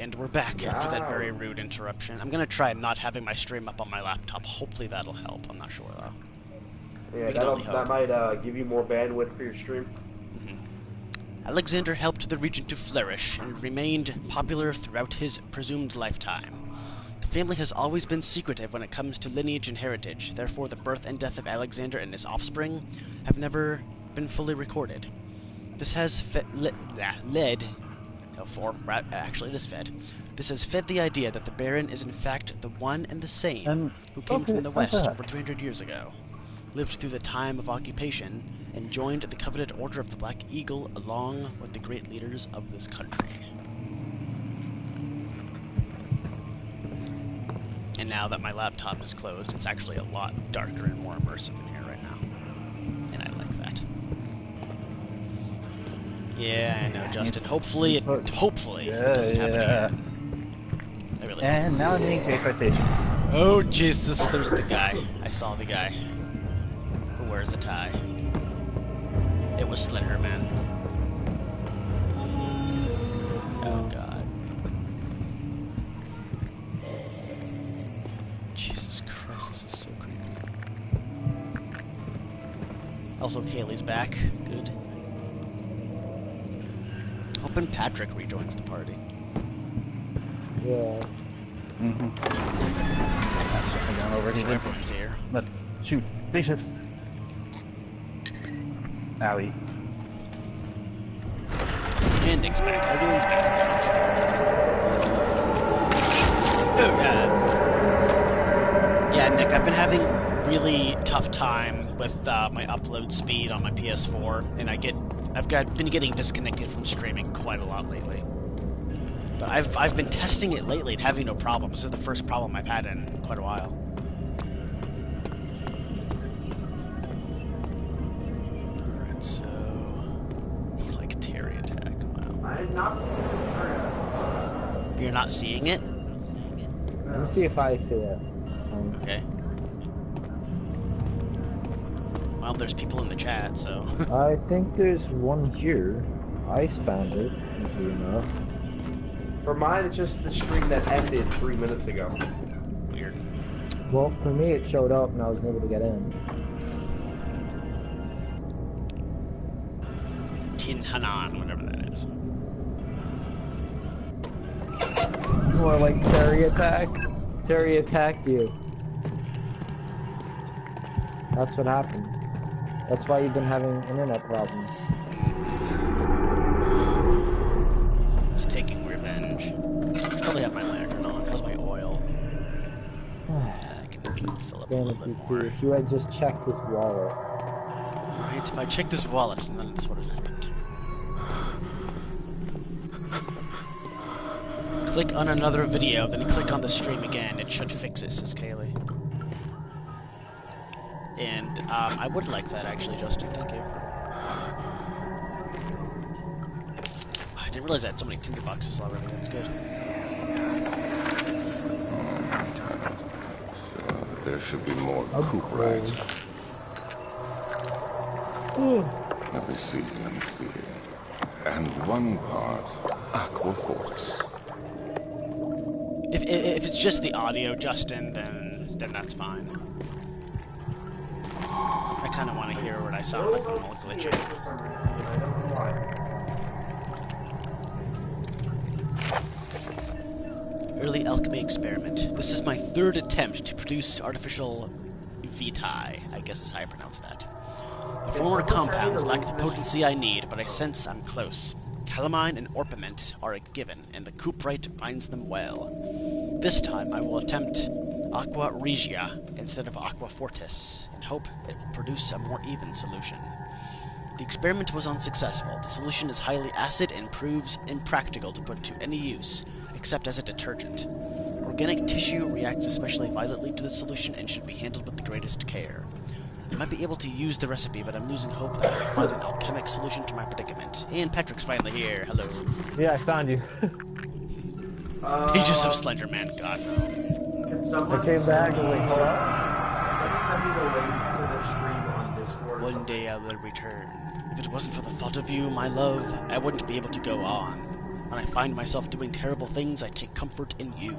And we're back after that very rude interruption. I'm gonna try not having my stream up on my laptop. Hopefully that'll help. I'm not sure though. Yeah, that might give you more bandwidth for your stream. Alexander helped the region to flourish and remained popular throughout his presumed lifetime. The family has always been secretive when it comes to lineage and heritage. Therefore, the birth and death of Alexander and his offspring have never been fully recorded. This has This has fed the idea that the Baron is in fact the one and the same who came from the West over 300 years ago, lived through the time of occupation, and joined the coveted Order of the Black Eagle along with the great leaders of this country. And now that my laptop is closed, it's actually a lot darker and more immersive in here right now. And I like that. Yeah, I know, Justin. Hopefully it doesn't happen again. I really and now the great quotation. Oh, Jesus, there's the guy. I saw the guy who wears a tie. It was Slender Man. Oh, God. Jesus Christ, this is so creepy. Also, Kaylee's back. Good. Hoping Patrick rejoins the party. Yeah. Again, over So here. everyone's here. Let's shoot spaceships. Owie. And expect everyone's back. Oh, God. Yeah, Nick, I've been having really tough time with my upload speed on my PS4, and I've been getting disconnected from streaming quite a lot lately. But I've been testing it lately and having no problem. This is the first problem I've had in quite a while. Alright, so more like Terry attack. Wow. I did not see it. You're not seeing it? Let me see if I see it. Okay. Well, there's people in the chat, so. I think there's one here. I spammed it, easy enough. For mine, it's just the stream that ended 3 minutes ago. Weird. Well, for me it showed up and I was able to get in. Tin Hanan, whatever that is. More like Terry attack. Terry attacked you. That's what happened. That's why you've been having internet problems. Just taking revenge. Probably have my lantern on. How's my oil? I can fill up a little bit more. If you had just checked his wallet. Right, if I check this wallet, none of this would have happened. Click on another video, then click on the stream again. It should fix it, says Kaylee. And I would like that actually, Justin. Thank you. I didn't realize I had so many tinderboxes already. That's good. So there should be more coop rides. Let me see. And one part Aqua Force. If it's just the audio, Justin, then that's fine. I kind of want to hear what I sound like when I'm all glitching. For some reason, I don't know why. Early alchemy experiment. This is my third attempt to produce artificial vitae, I guess is how I pronounce that. The former compounds lack the potency I need, but I sense I'm close. Calamine and orpiment are a given, and the cuprite binds them well. This time I will attempt Aqua Regia instead of Aqua Fortis, and hope it will produce a more even solution. The experiment was unsuccessful. The solution is highly acid and proves impractical to put to any use, except as a detergent. Organic tissue reacts especially violently to the solution and should be handled with the greatest care. I might be able to use the recipe, but I'm losing hope that I can find an alchemic solution to my predicament. And Patrick's finally here. Hello. Yeah, I found you. Pages of Slenderman. God, no. Can someone I came back and was like, hold up. send me the link to the stream on Discord? One day I will return. If it wasn't for the thought of you, my love, I wouldn't be able to go on. When I find myself doing terrible things, I take comfort in you.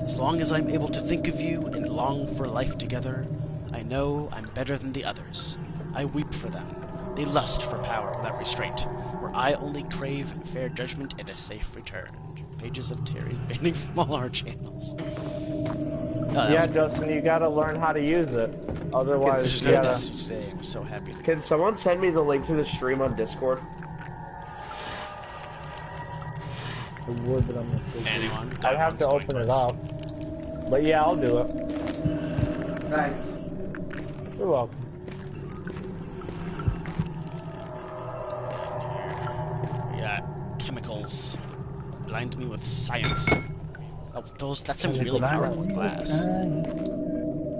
As long as I'm able to think of you and long for life together, I know I'm better than the others. I weep for them. They lust for power without restraint, where I only crave fair judgment and a safe return. Pages of Terry's banning from all our channels. Yeah, Justin, you gotta learn how to use it. Otherwise, Just you got a gotta... message today. I was so happy. Can someone send me the link to the stream on Discord? I would, but I'm not sure. Anyone? I'd have to open it up. But yeah, I'll do it. Thanks. You're welcome. Yeah, chemicals. Blind me with science. Oh, that's a really powerful class.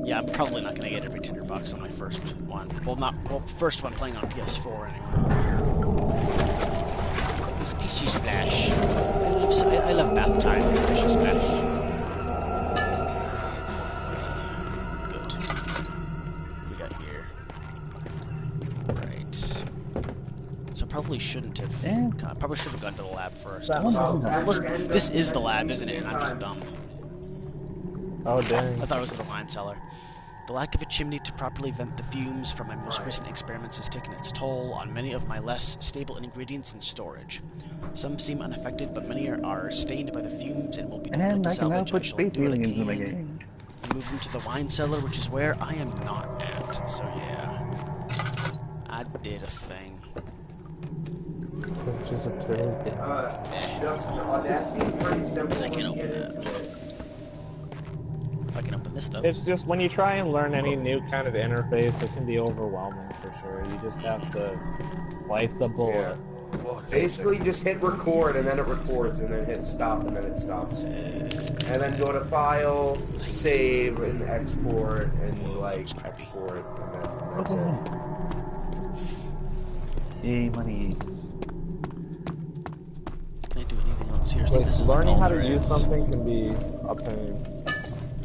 Yeah, I'm probably not gonna get every $10 on my first one. Well, first one playing on PS4 anyway. The Species Splash. I love bath time, Species Splash. Good. What we got here? Right. So I probably shouldn't have. Probably should have gone to the lab first. This is the lab, isn't it? And I'm just dumb. Oh, dang. I thought it was the wine cellar. The lack of a chimney to properly vent the fumes from my most recent experiments has taken its toll on many of my less stable ingredients in storage. Some seem unaffected, but many are stained by the fumes and will be difficult to salvage. I shall do what I can and move them to the wine cellar, which is where I am not at. So yeah, I did a thing. Which is a pretty... Audacity is pretty simple. I can open that. I can open this though. It's just when you try and learn any new kind of interface, it can be overwhelming for sure. You just have to bite the bullet. Yeah. Basically, just hit record and then it records, and then hit stop and then it stops. And then go to file, save, and export, and like export, and then that's it. Yay, money. Can I do anything else? Seriously, Like, this is learning all how to there use is. something can be a pain.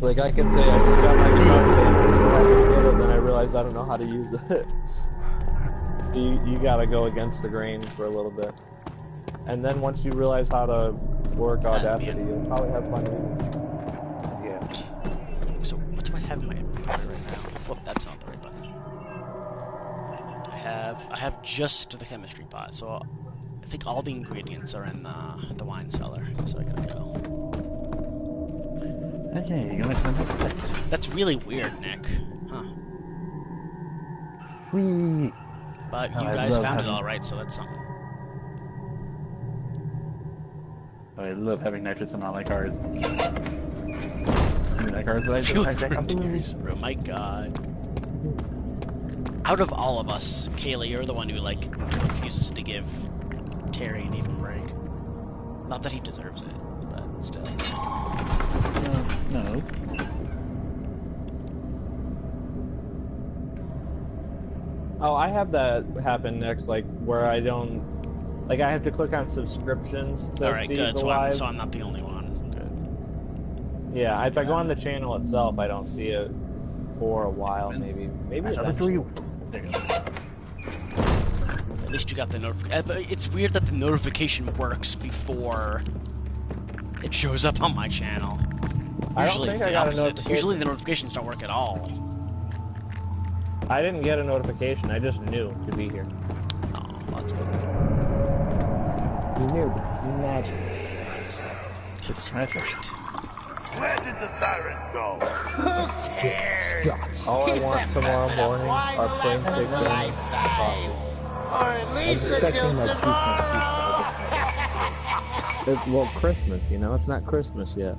Like, I can say I just got my guitar famous, so I can get it, then I realize I don't know how to use it. You gotta go against the grain for a little bit. And then once you realize how to work Audacity, you'll probably have fun using it. Yeah. So, what do I have in my inventory right now? Well, that's not the right button. I have just the chemistry pot, so I think all the ingredients are in the wine cellar. So I gotta go. Okay, you're gonna come up with That's really weird, Nick. Huh. Whee! But Oh, you I guys love found it having- all right, so that's something. I love having nitrous in all my cars. How many cars did I just hijack off the Frontiers, bro, my god. Out of all of us, Kaylee, you're the one who, like, refuses to give Terry an even break. Not that he deserves it, but still. No. Oh, I have that happen next, like, where I don't... Like, I have to click on subscriptions to Alright, see good, the so live. I'm not the only one. Good. Yeah, if I go on the channel itself, I don't see it for a while, maybe. Maybe eventually. There you go. At least you got the notification. But it's weird that the notification works before it shows up on my channel. I don't Usually think it's I the got a opposite. notification. Usually the notifications don't work at all. I didn't get a notification, I just knew to be here. Oh, well, that's good. You knew because you magic. It's That's great. Where did the Baron go? All I want tomorrow morning are plain chicken and coffee. Or at least I'm expecting until my tomorrow. Well, Christmas, you know? It's not Christmas yet.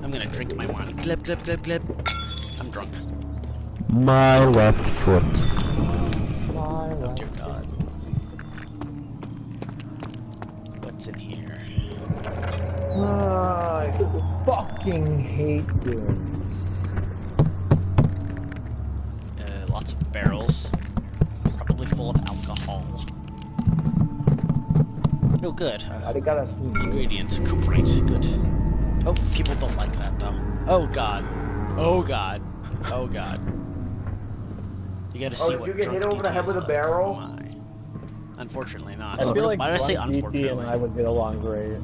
I'm gonna drink my wine. Glip, glip, glip, glip. I'm drunk. My left foot. Oh dear God. What's in here? I fucking hate games. Lots of barrels. Probably full of alcohol. Oh, good. I gotta see Ingredients. Cuprite. Good. Oh, people don't like that, though. Oh, God. Oh, God. Oh, God. You gotta see did what you get drunk hit over the head DT with is a like. barrel? Oh, my. Unfortunately not. I feel like Why did I say drunk DT and unfortunately? I would get along great.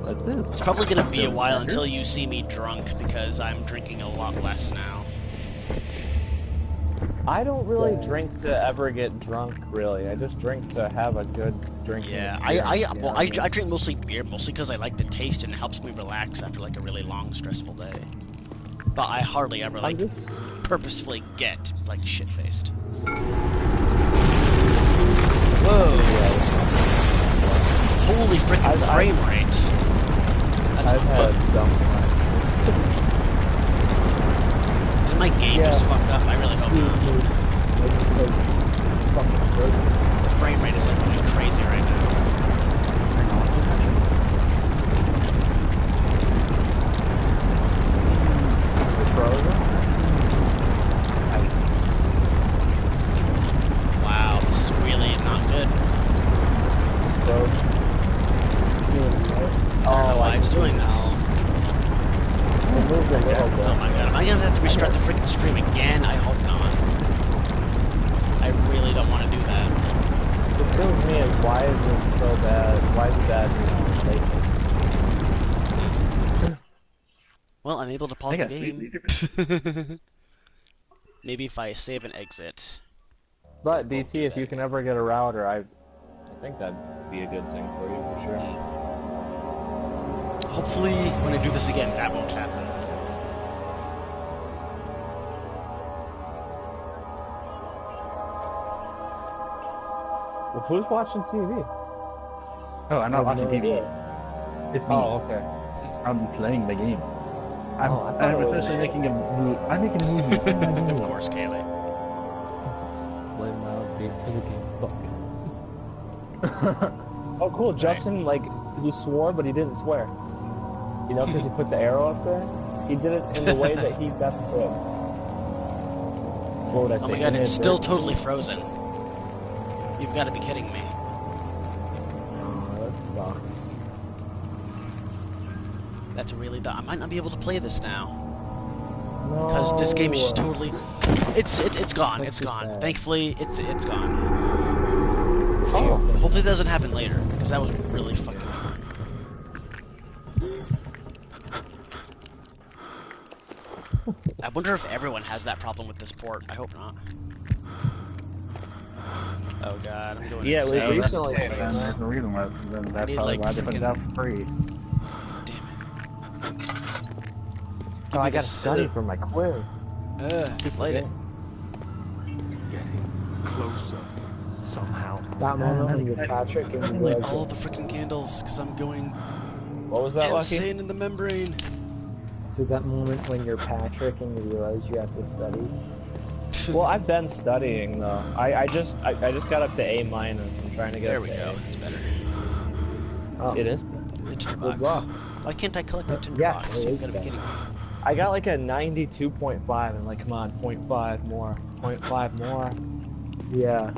What's this? It's probably gonna be a while until you see me drunk because I'm drinking a lot less now. I don't really drink to ever get drunk, really. I just drink to have a good drinking Yeah, experience, I drink mostly beer, mostly because I like the taste and it helps me relax after like a really long, stressful day. But I hardly ever like purposefully get like shit-faced. Whoa! Holy freaking frame rate! I've had some. Did my game just fucked up? I really hope not. The frame rate is like going crazy right now. Wow, this is really not good. I don't know why it's doing this. It moved a little bit. Oh my god, am I gonna have to restart the freaking stream again? I hope not. I really don't want to do that. What kills me is why is it so bad? Why is it bad, late? Well, I'm able to pause the game. Maybe if I save and exit. But DT, if you can ever get a router, I think that'd be a good thing for you for sure. Hopefully, when I do this again, that won't happen. Well, who's watching TV? Oh, I'm not watching TV. It's me. Oh, okay. I'm playing the game. I'm essentially making a movie. I'm making a movie. Of course, Kaylee. Blame Miles being for the game. Fuck it. Oh, cool. Justin, like, he swore, but he didn't swear. You know, because he put the arrow up there. He did it in the way that he best could. What would I say? Oh my god, it's still totally frozen. You've got to be kidding me. Oh, that sucks. That's really dumb. I might not be able to play this now. No. Because this game is just totally... It's gone. That's It's too gone. sad. Thankfully, it's gone. Oh. Hopefully it doesn't happen later, because that was really fucking hard. I wonder if everyone has that problem with this port. I hope not. Oh god, I'm going Yeah, we insane. recently... Then there's no reason why. Then that's Need, probably like, why they put it out for free. Damn Oh, I me gotta this. study for my quiz. it. Light it. Getting closer somehow. That moment when you're Patrick and you Light realize... all the freaking candles, because I'm going What was that, Lucky? insane in the membrane. So that moment when you're Patrick and you realize you have to study. Well, I've been studying though. I just got up to A minus. I'm trying to get There up we to go. A. It's better. Oh, It is. The tinder Good box. luck. Why can't I collect the tinder Yeah, box? it You've is got to be better. kidding me. I got like a 92.5 and like, come on, 0.5 more, 0.5 more. Yeah.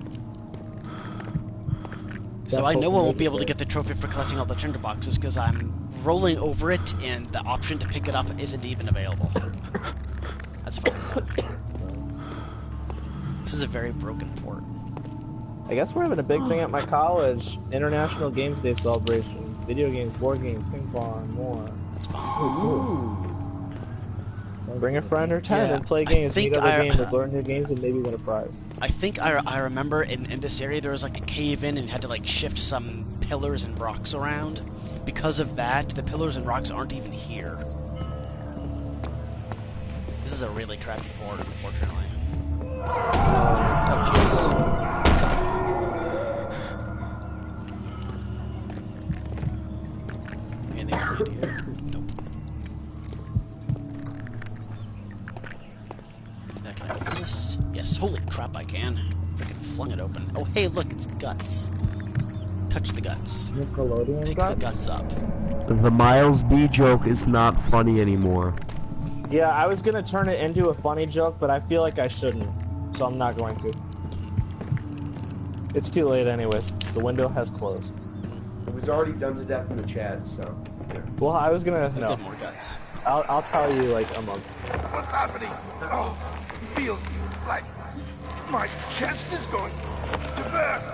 So I know I won't be able to get the trophy for collecting all the tinder boxes because I'm rolling over it and the option to pick it up isn't even available. That's fine. This is a very broken port. I guess we're having a big thing at my college. International Games Day celebration. Video games, board games, ping pong, and more. That's fine. Bring a friend or 10 Yeah, and play I games, think meet other I- gamers, learn new games, and maybe win a prize. I think I remember in this area there was like a cave in and you had to like shift some pillars and rocks around. Because of that, the pillars and rocks aren't even here. This is a really crappy port, unfortunately. Oh jeez. Anything around here? Nope. Now, can I open this? Yes. Holy crap, I can. Freaking flung it open. Oh, hey, look, it's guts. Touch the guts. Nickelodeon Pick guts? the guts up. The Miles B joke is not funny anymore. Yeah, I was gonna turn it into a funny joke, but I feel like I shouldn't, so I'm not going to. It's too late anyways. The window has closed. It was already done to death in the chat, so. Yeah. Well, I was gonna... I'll No. get more guts. I'll tell you, like, a month. What's happening? Oh, feels like My chest is going to burst.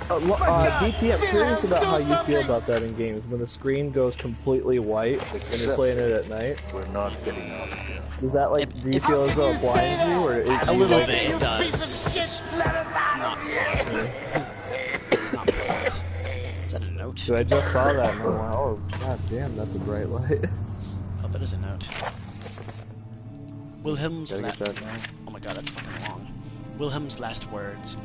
DT, I'm curious about how you feel about that in games when the screen goes completely white when you're playing it at night. We're not getting out of here. Does that do you feel as though it blinds you, or A little bit, it does. It's not fun. It's not pleasant. Is that a note? Dude, I just saw that and I'm like, oh god damn, that's a bright light. Oh, that is a note. Wilhelm's Gotta get that now. Oh my god, that's fucking long. Wilhelm's last words.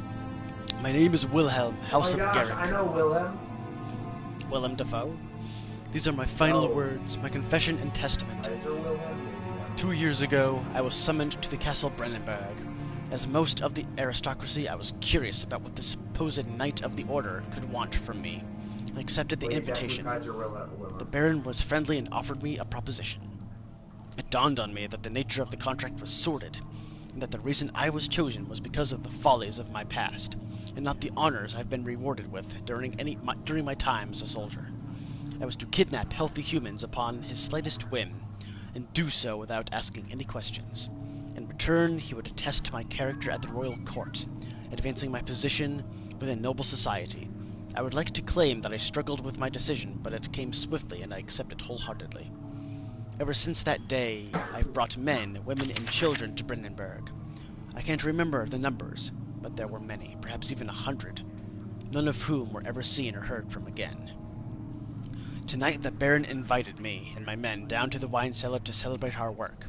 My name is Wilhelm, House of Garrick. I know Wilhelm. Willem Dafoe. These are my final words, my confession and testament. Kaiser Wilhelm. 2 years ago, I was summoned to the Castle Brennenberg. As most of the aristocracy, I was curious about what the supposed Knight of the Order could want from me. I accepted the invitation. The Baron was friendly and offered me a proposition. It dawned on me that the nature of the contract was sordid, and that the reason I was chosen was because of the follies of my past, and not the honors I've been rewarded with during my time as a soldier. I was to kidnap healthy humans upon his slightest whim, and do so without asking any questions. In return, he would attest my character at the royal court, advancing my position within noble society. I would like to claim that I struggled with my decision, but it came swiftly and I accepted wholeheartedly. Ever since that day, I've brought men, women, and children to Brennenberg. I can't remember the numbers, but there were many, perhaps even 100, none of whom were ever seen or heard from again. Tonight the Baron invited me and my men down to the wine cellar to celebrate our work.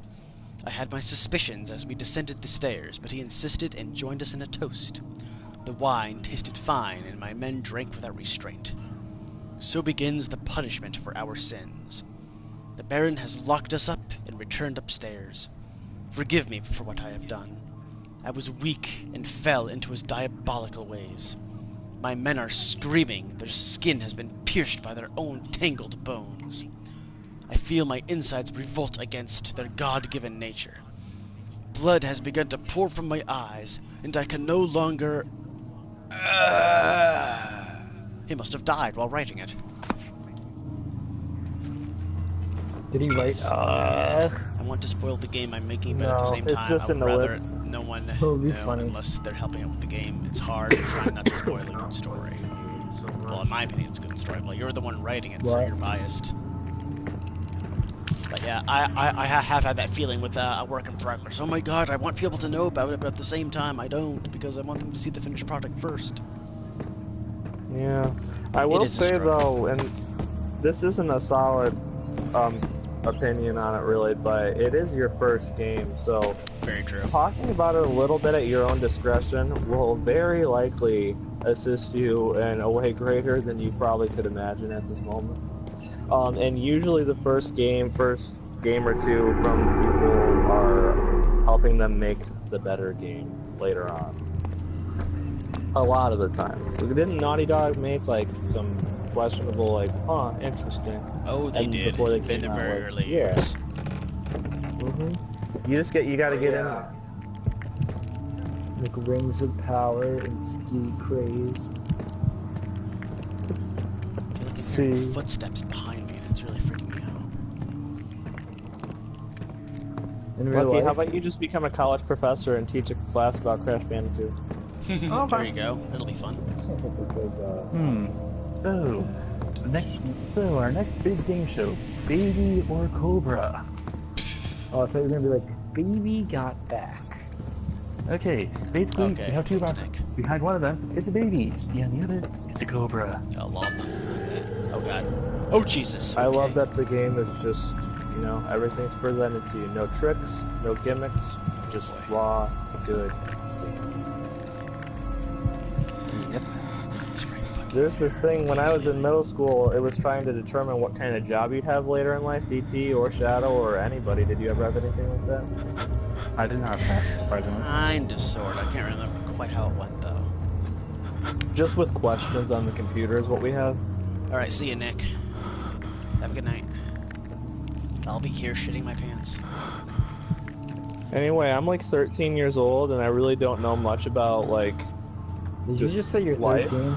I had my suspicions as we descended the stairs, but he insisted and joined us in a toast. The wine tasted fine, and my men drank without restraint. So begins the punishment for our sins. The Baron has locked us up and returned upstairs. Forgive me for what I have done. I was weak and fell into his diabolical ways. My men are screaming, their skin has been pierced by their own tangled bones. I feel my insides revolt against their God-given nature. Blood has begun to pour from my eyes, and I can no longer... He must have died while writing it. Did he write? I want to spoil the game I'm making, but at the same time, it's just I would an rather ellipse. no one It'll be know funny. unless they're helping out with the game. It's hard trying not to spoil a good story. Well, in my opinion, it's a good story. Well, you're the one writing it, so What? you're biased. But yeah, I have had that feeling with a work in progress. Oh my god, I want people to know about it, but at the same time, I don't, because I want them to see the finished product first. Yeah, I will is a say struggle. though, and this isn't a solid opinion on it really, but it is your first game, so Very true. talking about it a little bit at your own discretion will very likely assist you in a way greater than you probably could imagine at this moment. And usually the first game or two from people are helping them make the better game later on. A lot of the time. So didn't Naughty Dog make like some questionable, like, huh, interesting? Oh, they And did. before they In came the out, very like, early yeah. years. You gotta get in. Like Rings of Power and Ski Craze. I feel like I'm See. hearing footsteps behind me, and it's really freaking me out. In real Lucky, life, how about you just become a college professor and teach a class about Crash Bandicoot? There you go. It'll be fun. sounds like a good. So our next big game show, Baby or Cobra. Oh, I thought you were gonna be like, Baby Got Back. Okay, basically Okay, we have two thanks, boxes. Nick. Behind one of them is a baby, and the other is a cobra. Oh, lol. Oh, God. Oh, Jesus. I Okay. love that the game is just, you know, everything's presented to you. No tricks, no gimmicks, just raw, good. Yep. There's this thing, when I was in middle school, it was trying to determine what kind of job you'd have later in life, DT or Shadow or anybody. Did you ever have anything like that? I did not have that, surprisingly. Kind of, sort. I can't remember quite how it went, though. Just with questions on the computer is what we had. Alright, see you, Nick. Have a good night. I'll be here shitting my pants. Anyway, I'm like 13 years old and I really don't know much about, like, Did you just say you're life. 13?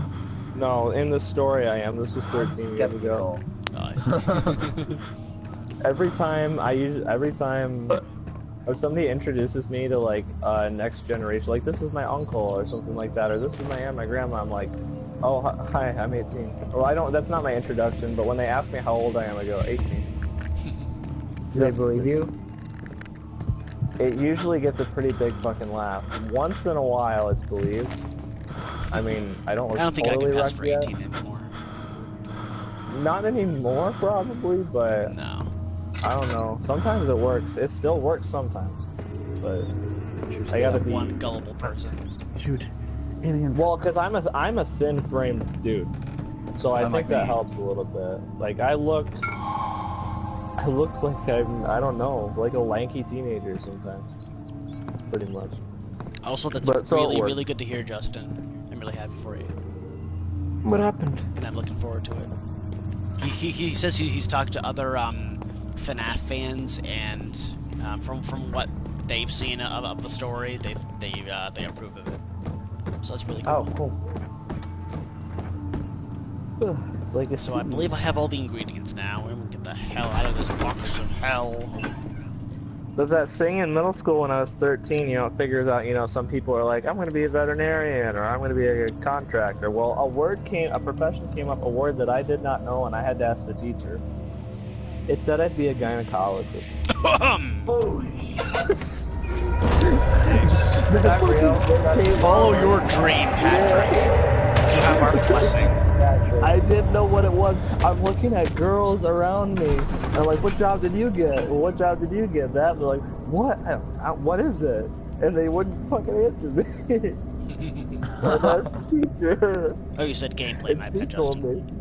No, in the story I am. This was 13 years ago. Skeptical. Oh, I see. Every time If somebody introduces me to like next generation, like this is my uncle or something like that, or this is my aunt, my grandma, I'm like, oh hi, I'm 18. Well, I don't. That's not my introduction. But when they ask me how old I am, I go 18. Do they believe you? It usually gets a pretty big fucking laugh. Once in a while, it's believed. I mean, I don't think I totally can pass wreck for yet. 18 anymore. Not anymore, probably, but No. I don't know. Sometimes it works. It still works sometimes, but I gotta be one gullible person. Shoot. Aliens. well, cause I'm a thin-framed dude, so I think Unlike that me. helps a little bit. Like I look like I don't know, like a lanky teenager sometimes, pretty much. Also, that's But, so it really, works. really good to hear, Justin. I'm really happy for you, What happened? and I'm looking forward to it. He says he's talked to other FNAF fans, and from what they've seen of the story, they approve of it. So that's really cool. Oh, cool. Like So I believe I have all the ingredients now, and we'll get the hell out of this box of hell. There's that thing in middle school when I was 13, you know, it figures out, you know, some people are like, I'm going to be a veterinarian, or I'm going to be a contractor. Well, a profession came up, a word that I did not know, and I had to ask the teacher. It said I'd be a gynecologist. Holy Nice. Is that real? Follow your dream, Patrick. You have our blessing. I didn't know what it was. I'm looking at girls around me. And I'm like, what job did you get? Well, what job did you get? That. They're like, what? What is it? And they wouldn't fucking answer me. And that's the teacher. Oh, you said gameplay, my bad, He told Justin. me.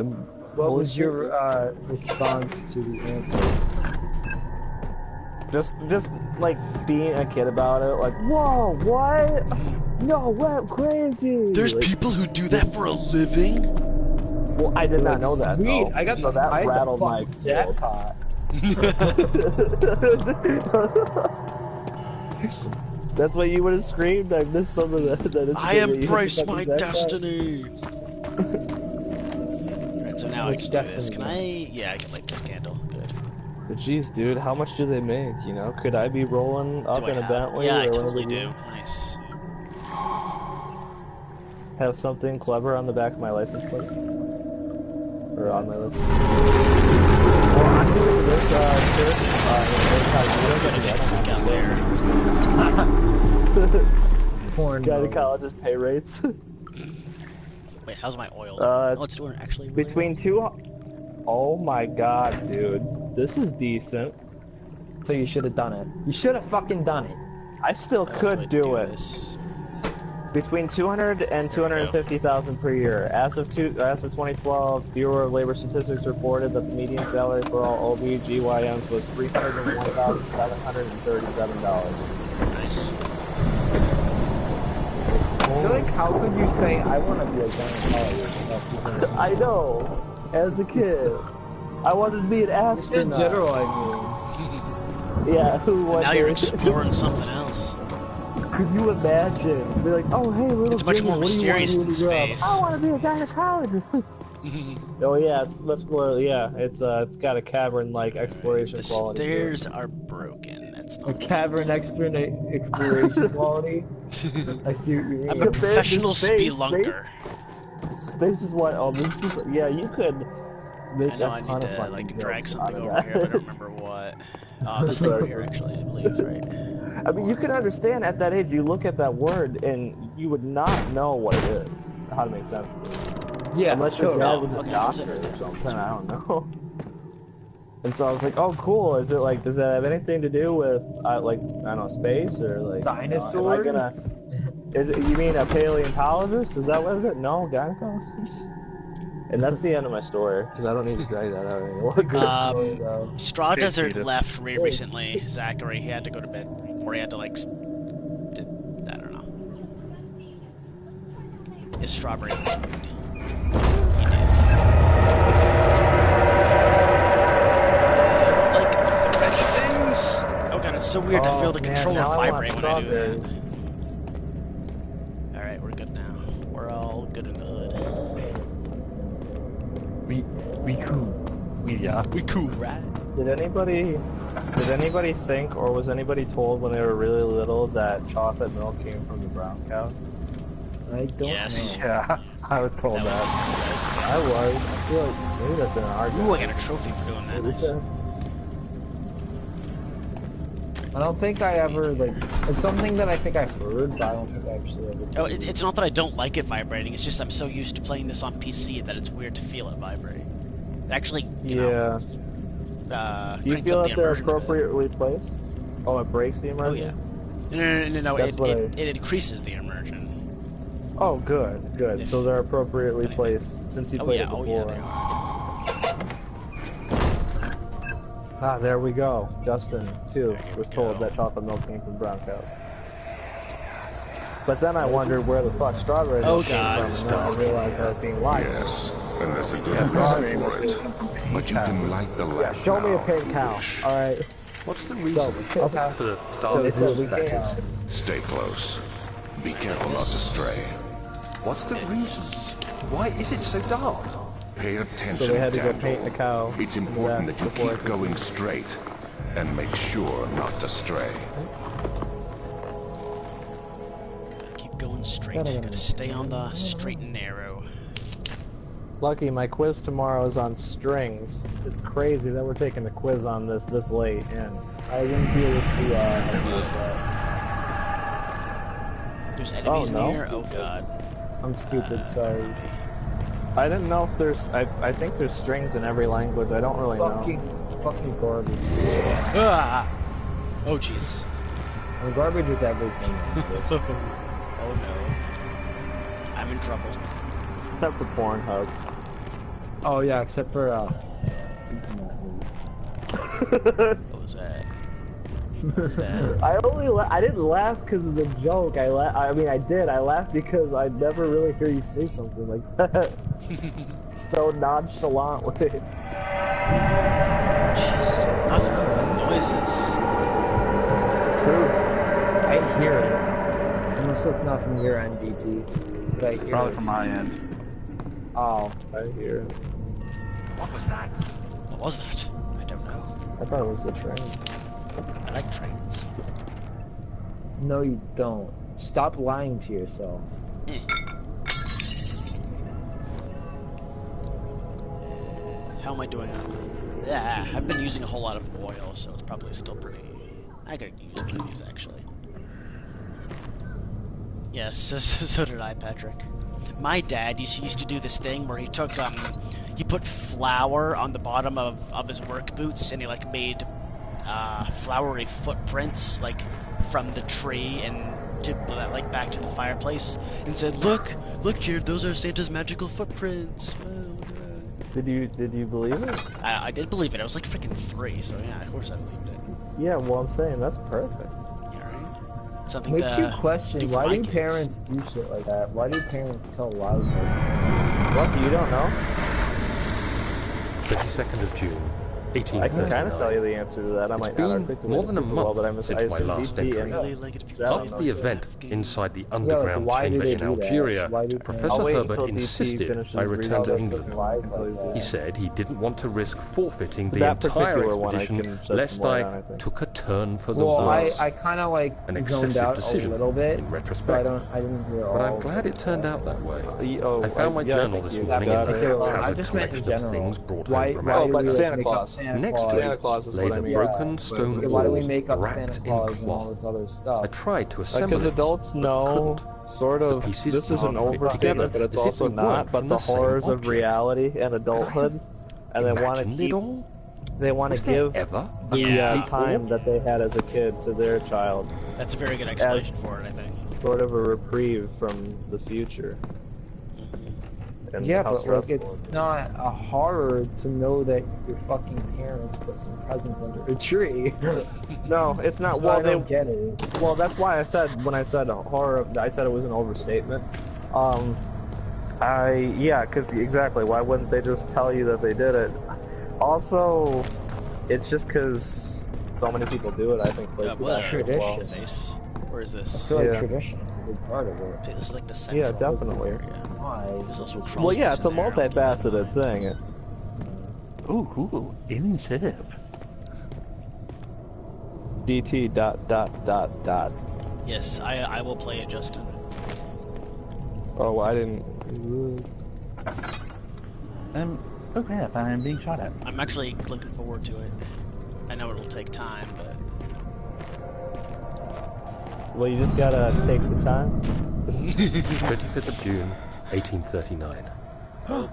And What was your response to the answer? just like being a kid about it, like, whoa, what? No, what? Crazy. There's Like, people who do that for a living? well, I did not Like, know that. sweet, Though. I got so the, that I had the rattled my fucking jackpot. That's what you would have screamed. I missed some of that. I embrace my destiny! Alright, so now I Which can do this. destiny? Can I? Yeah, I can light this candle. Good. But jeez, dude, how much do they make? You know, could I be rolling up Do I in a have- Bentley? Yeah, I or totally whatever do. you Nice. Have something clever on the back of my license plate, or on my license. Well, I'm doing this search. Freak out there. Porn mode. Gynecologist pay rates. Wait, how's my oil? Uh, Oh, it's doing actually really Between two. Oh my god, dude, this is decent. So you should have done it. You should have fucking done it. I still well. could do it. This. Between 200 and 250,000 per year. As of 2012, Bureau of Labor Statistics reported that the median salary for all OB/GYNs was $301,737. Nice. I feel like, how could you say, I want to be a gynecologist? I know. As a kid, I wanted to be an In astronaut. general, I Yeah, who And would? now you're exploring something else. Could you imagine? Be like, oh hey, little It's much Jimmy, more what do you wanna mysterious do than when you grow up?" space. I want to be a gynecologist. Oh yeah, it's much more. Yeah, it's got a cavern-like exploration The quality. to it. stairs are broken. That's mean. A not. cavern exploration quality? I see what you mean. I'm a professional Space, spelunker. Space is what? Oh, this is, yeah, you could make I know a I ton need of to fucking like jokes drag out something of over that. here, but I don't remember what. This thing over here actually, I believe, right? I mean, you can understand at that age. You look at that word and you would not know what it is. How to make sense of it. Yeah, Unless your totally. dad was a Okay, doctor was it? or something, I don't know. And so I was like, oh, cool. Is it like, does that have anything to do with, like, I don't know, space or like Dinosaurs? am I gonna? Is it? You mean a paleontologist? Is that what it is? No, gynecologist. And that's the end of my story because I don't need to drag that out anymore. Good story, though. Straw Big Desert fetus. left recently. Zachary, he had to go to bed, or he had to like, I don't know. His strawberry was good. He did. Like the red things. Oh god, it's so weird to feel the man, controller now I want vibrate when I do strawberries. that. All right, we're good now. We're all good in the hood. We cool. Yeah. We cool, right? Did anybody think, or was anybody told when they were really little that chocolate milk came from the brown cow? I don't Yes. know. Yeah, I was told that. I was. I feel like maybe that's an argument. Ooh, I got a trophy for doing that. Nice. I don't think I ever, like, it's something that I think I've heard, but I don't think I actually ever did. Oh, it's not that I don't like it vibrating, it's just I'm so used to playing this on PC that it's weird to feel it vibrate. It actually, you know, Do you cranks feel up that the they're immersion a bit. appropriately placed? Oh, it breaks the Oh immersion? yeah. No, That's what it increases the immersion. Oh, good. So they're appropriately placed since you played it before. Oh yeah, they are. Ah, there we go. Justin, too, was told that chocolate milk came from brown cows. But then I wondered where the fuck strawberry milk came from, and then I realized I was being lied to. Yes, and there's a good reason for it. But you can light the lamp Show me a now if pink you cow. wish. Alright. What's the reason Okay. for the So dark they said we that can't. is? Stay close. Be careful not to stray. What's the reason? Why is it so dark? Pay attention, So they had to go Daniel. paint the cow. It's important that you before I keep going straight and make sure not to stray. Keep going straight. Gotta stay on the straight and narrow. Lucky, my quiz tomorrow is on strings. It's crazy that we're taking a quiz on this late in. I wouldn't be able to help you with that. There's enemies no. in here? Oh god. I'm stupid, sorry. I didn't know if there's... I think there's strings in every language. I don't really know. Fucking garbage. Ah! Oh jeez. I'm garbage with everything. Oh no. I'm in trouble. Except for Pornhub. Oh yeah, except for What was that? What was that? I didn't laugh because of the joke. I mean, I did. I laughed because I never really hear you say something like that. So nonchalantly. Jesus, enough noises. Truth. I hear it. Unless it's not from your end, DT. But I hear Probably it. from my end. Oh, I hear it. What was that? What was that? I don't know. I thought it was the train. I like trains. No, you don't. Stop lying to yourself. How am I doing? Yeah, I've been using a whole lot of oil, so it's probably still pretty... I could use one of these, actually. Yes, so did I, Patrick. My dad used to do this thing where he took, he put flour on the bottom of his work boots, and he, like, made, flowery footprints, like, from the tree and to, like, back to the fireplace, and said, look, Jared, those are Santa's magical footprints. Did you believe it? I did believe it. I was like freaking 3, so yeah, of course I believed it. Yeah, well, I'm saying that's perfect. Yeah, right? Something Makes to you question, do for why my do kids. parents do shit like that? Why do parents tell lies like that? Lucky, you don't know? 22nd of June, I can 1839. kind of tell you the answer to that. I might not been articulate more it than a super well, month but I since my last DT entry. and Really like it if you Jack Of know the it. event inside the underground why do chamber they in do that? Algeria, Why do Professor I'll wait Herbert until DT insisted finishes I reading return to this England. and lies like that. He said he didn't want to risk forfeiting the That entire particular one I expedition can shed lest some light I on, I think. took a turn for the Well, worse. I kind of like An zoned excessive out decision a little bit, in so retrospect. I didn't hear all But I'm of glad it turned out that way. Oh, I found my yeah, journal I think this you morning got and it. it I has a just meant in collection of general. things brought Why, home from why Oh, do but we Santa make Claus. up Santa Next Claus? to Santa Claus is lay what I the mean. broken stone Okay, why do we wall make up wrapped Santa in Claus and all cloth. this other I stuff? tried to assemble Because it. adults know, sort of, The pieces this is an aren't fit overstatement, but together it's as if also they not, weren't but from the the same horrors of object. reality and adulthood, and they want to Imagined keep, it all? they want Was to there give ever the Yeah. time that they had as a kid to their child, That's a very good explanation As- for it, I think. sort of a reprieve from the future. And Yeah, how but like stressful it's not a horror to know that your fucking parents put some presents under a tree. No, it's not. That's Well, why I don't get it. Well, that's why I said when I said horror, I said it was an overstatement. Because exactly. Why wouldn't they just tell you that they did it? Also, it's just because so many people do it. I think plays well, with that as well. tradition. Face. Where is I this? feel like Yeah. tradition is a big part of it. This is like the central. Yeah, definitely. area. Why? There's also a crawl Well, yeah, space it's a in there. I'll keep that in multifaceted mind. thing. Ooh, cool. Alien ship. DT dot dot dot dot. Yes, I will play it, Justin. Oh, I didn't. Oh crap, I'm being shot at. I'm actually looking forward to it. I know it'll take time, but... Well, you just gotta take the time. 25th of June, 1839.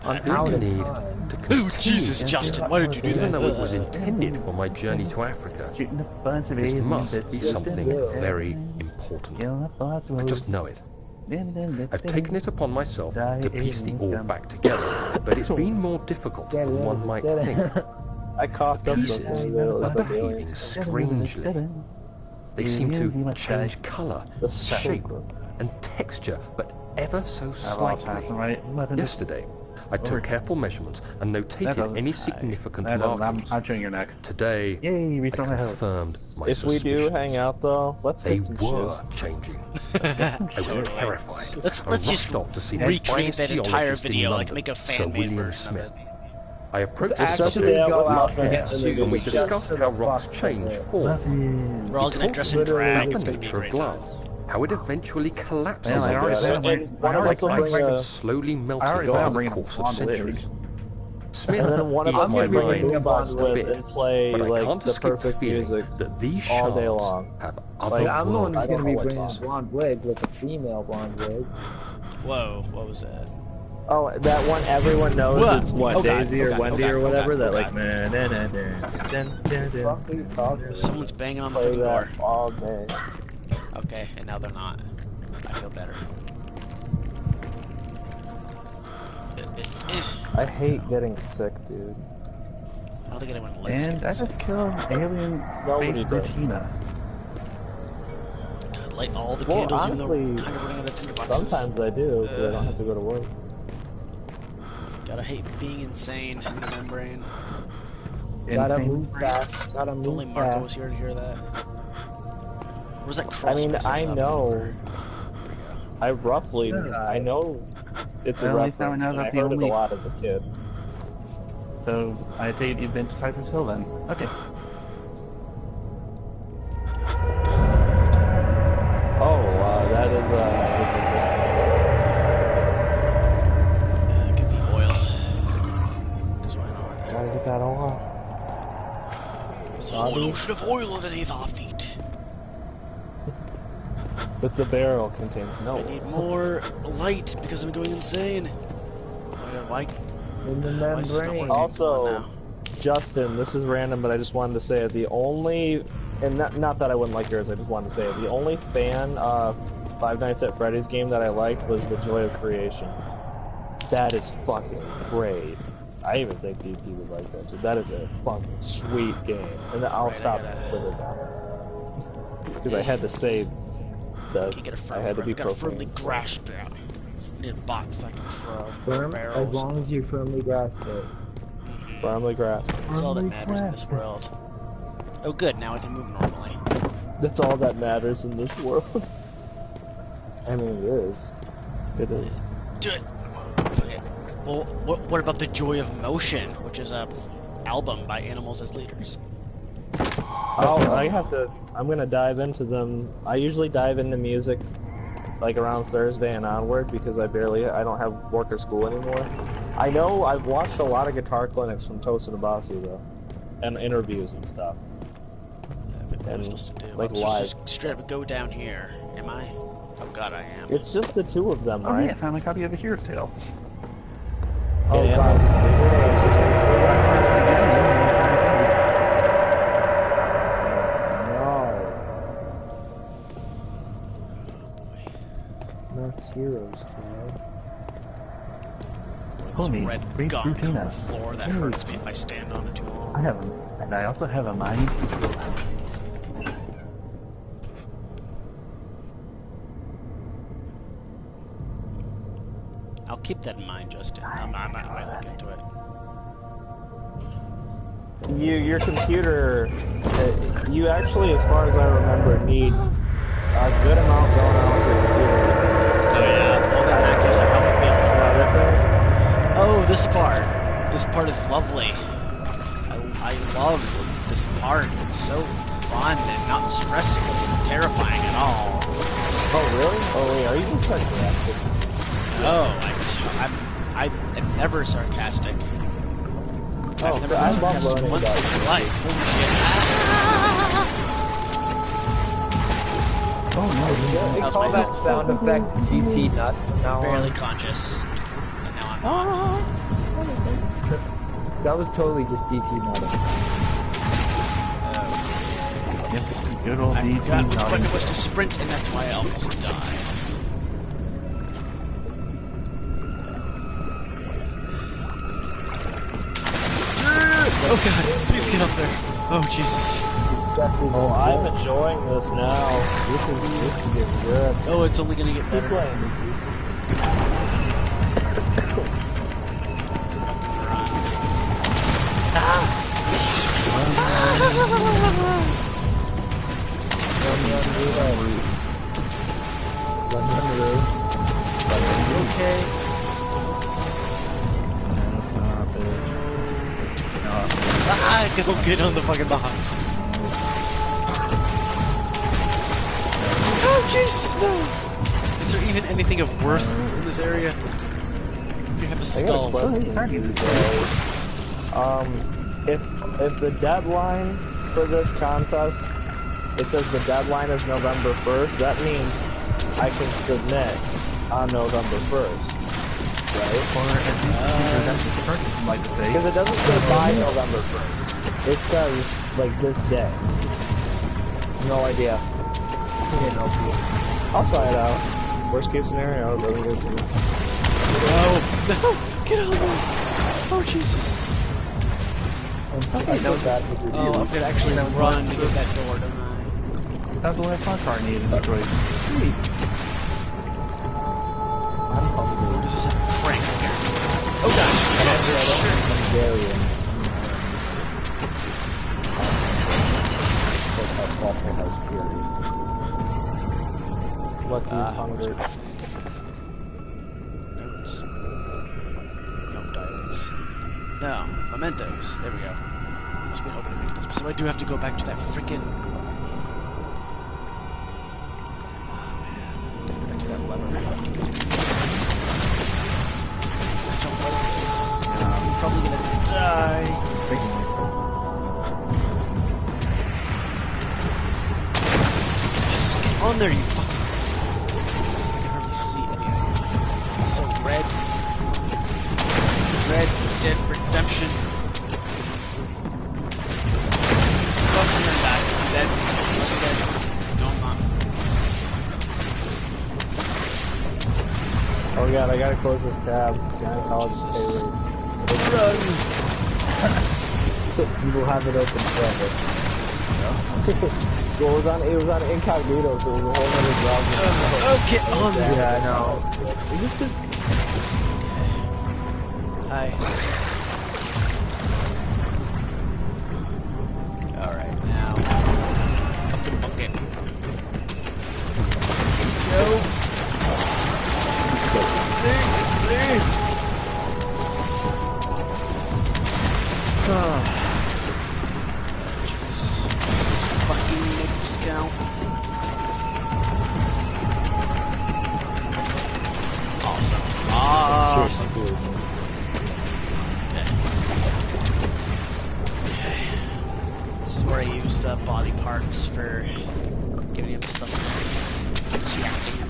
I feel the need to continue. Oh, Jesus, Justin, why did you do Even that? though it was intended for my journey to Africa, Shooting a bunch of this aliens. must be something very important. I just know it. I've taken it upon myself to piece the all back together, but it's been more difficult than one might think. I coughed up Pieces those are behaving strangely. They seem to change colour, shape, and texture, but ever so slightly. Yesterday, I took careful measurements and notated any significant markings. I'm chewing your neck. Today, Yay, we I saw my health. confirmed my If we do suspicions. hang out though, let's They get some were shoes. changing. I was terrified. Let's I just rushed off to see the recreate finest that entire geologist in video, like London, make a Sir fan-made William version of it. Smith. I approached the Actually subject go with out care, against and we discussed how rocks fuck change with it. form. We're all He gonna talked dress in about drag, it's the gonna be a nature of great glass, time. how it eventually collapses Man, I under already pressure, said And one of like us will ice bring a, slowly melting already over said I'm the bringing course of blonde wig. centuries. Smith and then one of us eased will my bring a mind boombox a with bit, and play but I like can't the escape the perfect feeling music that these all day shards long. have Like, I'm the one otherworldly who's gonna be what bringing a songs. blonde wig with a female blonde wig. Whoa, what was that? Oh, that one everyone knows. What? It's what, Oh, God. Daisy Oh, or God. Wendy Oh, God. or whatever. Oh, That God. like Fuck are you talking? Someone's banging on the play freaking door. that all day. Okay, and now they're not. I feel better. I hate getting sick, dude. I don't think anyone likes And getting I sick. just killed alien Nobody space does. Regina. God, light all the Well, candles, even though we're honestly, kind of running out of tinder boxes. Sometimes I do, because I don't have to go to work. Gotta hate being insane in the membrane. Gotta Insane move brain. fast. Gotta If only move Marco fast. was here to hear that. Where's that I crawl mean, space I up? know. I roughly, I know it's a Well, at least now I reference, know and I that the heard it only- a lot as a kid. So I take it you've been to Cypress Hill then. Okay. Oh, that is It could be oil. 'Cause why not? gotta get that on. There's a whole ocean of oil underneath our feet. But the barrel contains no I need more light because I'm going insane. Why? In the Why is this not membrane. working? Also, Come on now. Justin, this is random, but I just wanted to say it. The only, and not that I wouldn't like yours, I just wanted to say it. The only fan of Five Nights at Freddy's game that I liked was The Joy of Creation. That is fucking great. I even think DT would like that too. That is a fucking sweet game. And then I'll Right, I stop gotta- with it now. Because I had to say that You gotta I had to be gotta firmly profane. grasp it. Need a box I can throw. Firm, barrels. as long as you firmly grasp it. Firmly grasp. That's all that matters in this world. Oh good, now I can move normally. That's all that matters in this world. I mean, it is. It is. Do it! Fuck it. Well, what about The Joy of Motion, which is a album by Animals as Leaders? I'm gonna dive into them. I usually dive into music like around Thursday and onward because I don't have work or school anymore. I know I've watched a lot of guitar clinics from Tosin Abasi though, and interviews and stuff. What am I supposed to do? like I'm supposed to live. just straight up go down here. Am I? Oh god, I am. It's just the two of them, Oh right? yeah, I found a copy of A Hero's Tale. Oh, Yeah, God. No. That's Heroes Tale. This Homie, red free gunk on the Frutina. floor that hurts me if I stand on it too long. And I also have a mind control. I'll keep that in mind, Justin. I might look into it. Your computer, you actually, as far as I remember, need a good amount going on with your computer. Oh yeah, well then in that case I probably be able to. Oh, this part. This part is lovely. I love this part. It's so fun and not stressful and terrifying at all. Oh really? Oh wait, are you being sarcastic? No, I'm never sarcastic. Oh, I've never I been love sarcastic learning once about in my life. Holy shit. Oh no, they call that sound effect GT nut from now on. Barely conscious. And now I'm not. That was totally just DT nutting. Good old I DT forgot which button nodding. it was to sprint, and that's why I almost died. Oh god, please get up there. Oh Jesus. Oh, I'm enjoying this now. This is getting good. Oh, it's only gonna get Keep better. playing. Okay. Go get on the fucking box. Oh jeez, no. Is there even anything of worth in this area? You have a skull. If the deadline for this contest, it says the deadline is November 1st, that means I can submit on November 1st, right? Because it doesn't say by November 1st. It says, like, this day. No idea. I'll try it out. Worst case scenario, it doesn't go through. No, get on there. Oh Jesus. Okay, no, that was Oh, I'm gonna actually run to get that door, don't I? That's the last my car needed destroyed. Sweet. I'm hungry. This is a prank. Oh god. Hungarian. Lucky's hungry. Notes. No diaries. No, mementos. There we go. Must be an opening mechanism. So I do have to go back to that freaking. Go back to that lever. I don't like this. I'm probably gonna die. Just get on there, you fucking. I can hardly see any of it. This is so red. Red Dead Redemption. Oh, I'm gonna die. I'm dead. I'm dead. No, I'm not. Oh god, I gotta close this tab. Gynecology pay rates. Run! You will have it open forever. Well, it was on incognito, so it was a whole other browser. Oh, get on there. Yeah, I know. Hi. Alright, now. Up the bucket. Go. Leave. Jeez. This fucking make this count. Awesome. Okay. This is where I use the body parts for giving him sustenance, distracting him.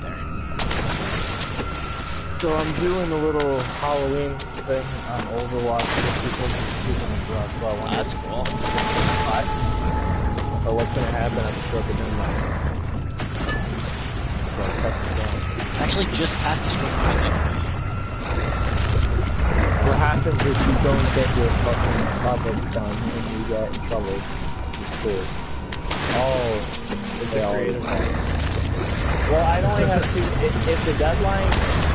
There. So I'm doing a little Halloween thing on Overwatch for people using the drug, so I want That's cool. Or what's gonna happen, I'm just broken in my... So I touch the gun. I actually just passed the stroke magic. What happens is you don't get your fucking topic done and you get in trouble. It's cool. Oh, it's a creative one. Well, I only have two. If the deadline,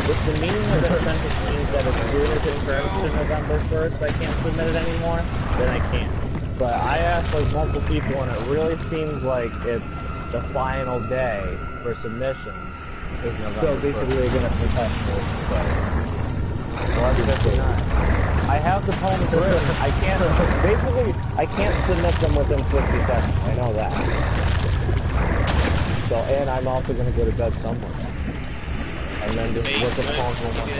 if the meaning of the sentence means that as soon as it turns to November 1st, I can't submit it anymore, then I can't. But I asked like multiple people, and it really seems like it's the final day for submissions is November 1st. So basically, they're gonna protest it. 159. I have the poems written. I can't, basically, I can't submit them within 60 seconds. I know that. So, and I'm also going to go to bed somewhere. And then just look at the poems one more time.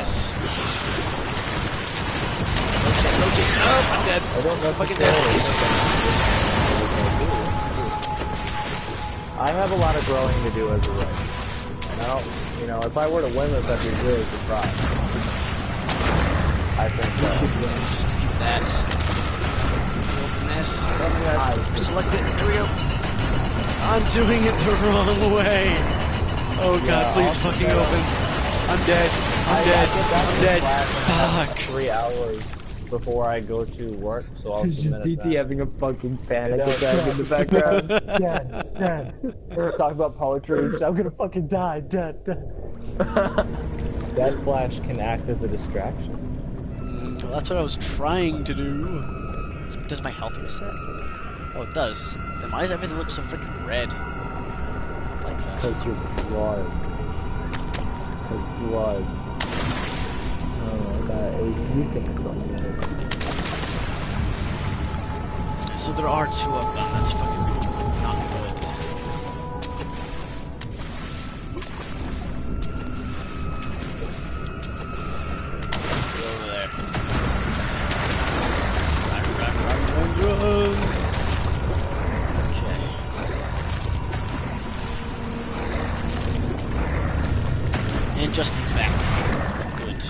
Rotate. Oh, I'm dead. I don't fucking dead. I have a lot of growing to do as a writer. Now, you know, if I were to win this, I'd be really surprised. I think so. Just eat that. Open this. Oh my god. Select it. Here we go. I'm doing it the wrong way. Oh god, please fucking open. I'm dead. I'm dead. Fuck. 3 hours before I go to work, so I'll It's just submit DT it having a fucking panic attack in the background. Dad. Talk about poetry. I'm gonna fucking die. Dad. That flash can act as a distraction. Well, that's what I was trying to do. Does my health reset? Oh, it does. Then why does everything look so freaking red? Not like that. Because you're blood. Because blood. Oh, that is, you think something. So there are 2 of them. That's fucking not good. Go over there. Run. Okay. And Justin's back. Good.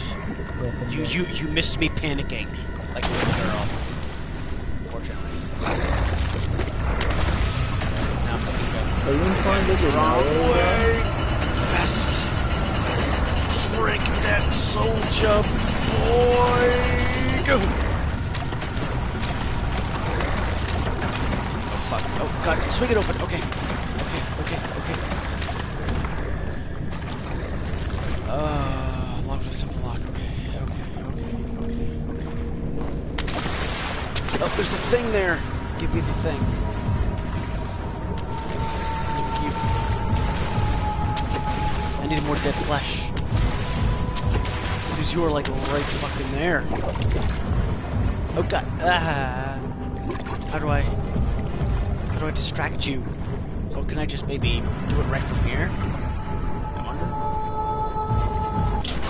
You missed me panicking like a little girl. Unfortunately. Now fucking go. Are you trying to get Wrong way. Best. Drink that soldier, boy. Go. Oh fuck. Oh god. Swing it open. Okay. Lock with a simple lock. Okay. Oh, there's the thing there. Give me the thing. Thank you. I need more dead flesh. Because you are like right fucking there. Oh god. How do I distract you? Oh, can I just maybe do it right from here? I wonder.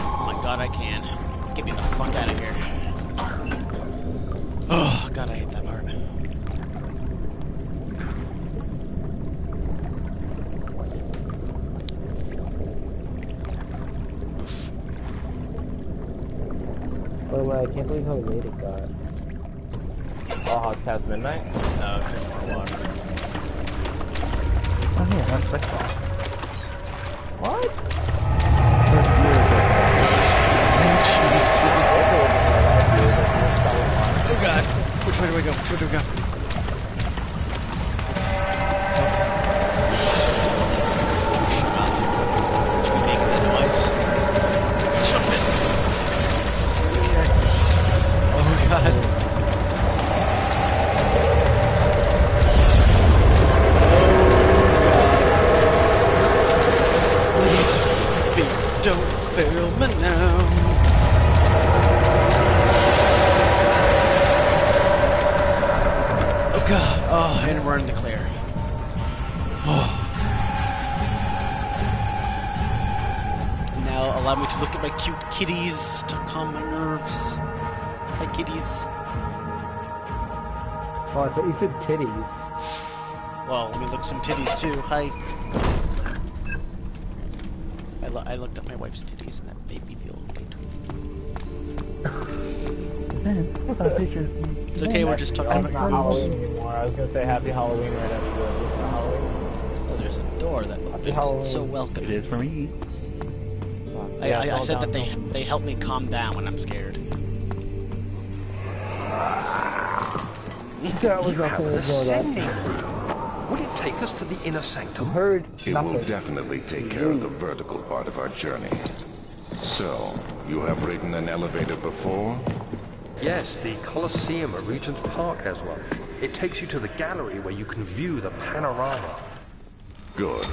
Oh my god, I can. Get me the fuck out of here. Oh god, I hate that part. By the way, I can't believe how late it got. Oh, how it's past midnight? No, drink more water. Oh yeah, that's like that. What? Oh god. Which way do we go? Shut up. Should we make that noise? Jump it. Okay. Oh god. Please, don't fail me now. Oh god. Oh, and we're in the clear. Oh. Now allow me to look at my cute kitties to calm my nerves. Hi kitties. Oh, I thought you said titties. Well, let me look some titties too. Hi. I looked at my wife's titties and that made me feel good. What's our picture? It's okay, we're just talking about Halloween anymore. I was gonna say Happy Halloween right after this. It's not Halloween. Oh, there's a door that opens. It's so welcoming. It is for me. I said that they help me calm down when I'm scared. That was You have an nothing. ascending room. Would it take us to the inner sanctum? Heard It will nothing. definitely take care of the vertical part of our journey. So, you have ridden an elevator before? Yes, the Colosseum at Regent's Park has one. It takes you to the gallery where you can view the panorama. Good.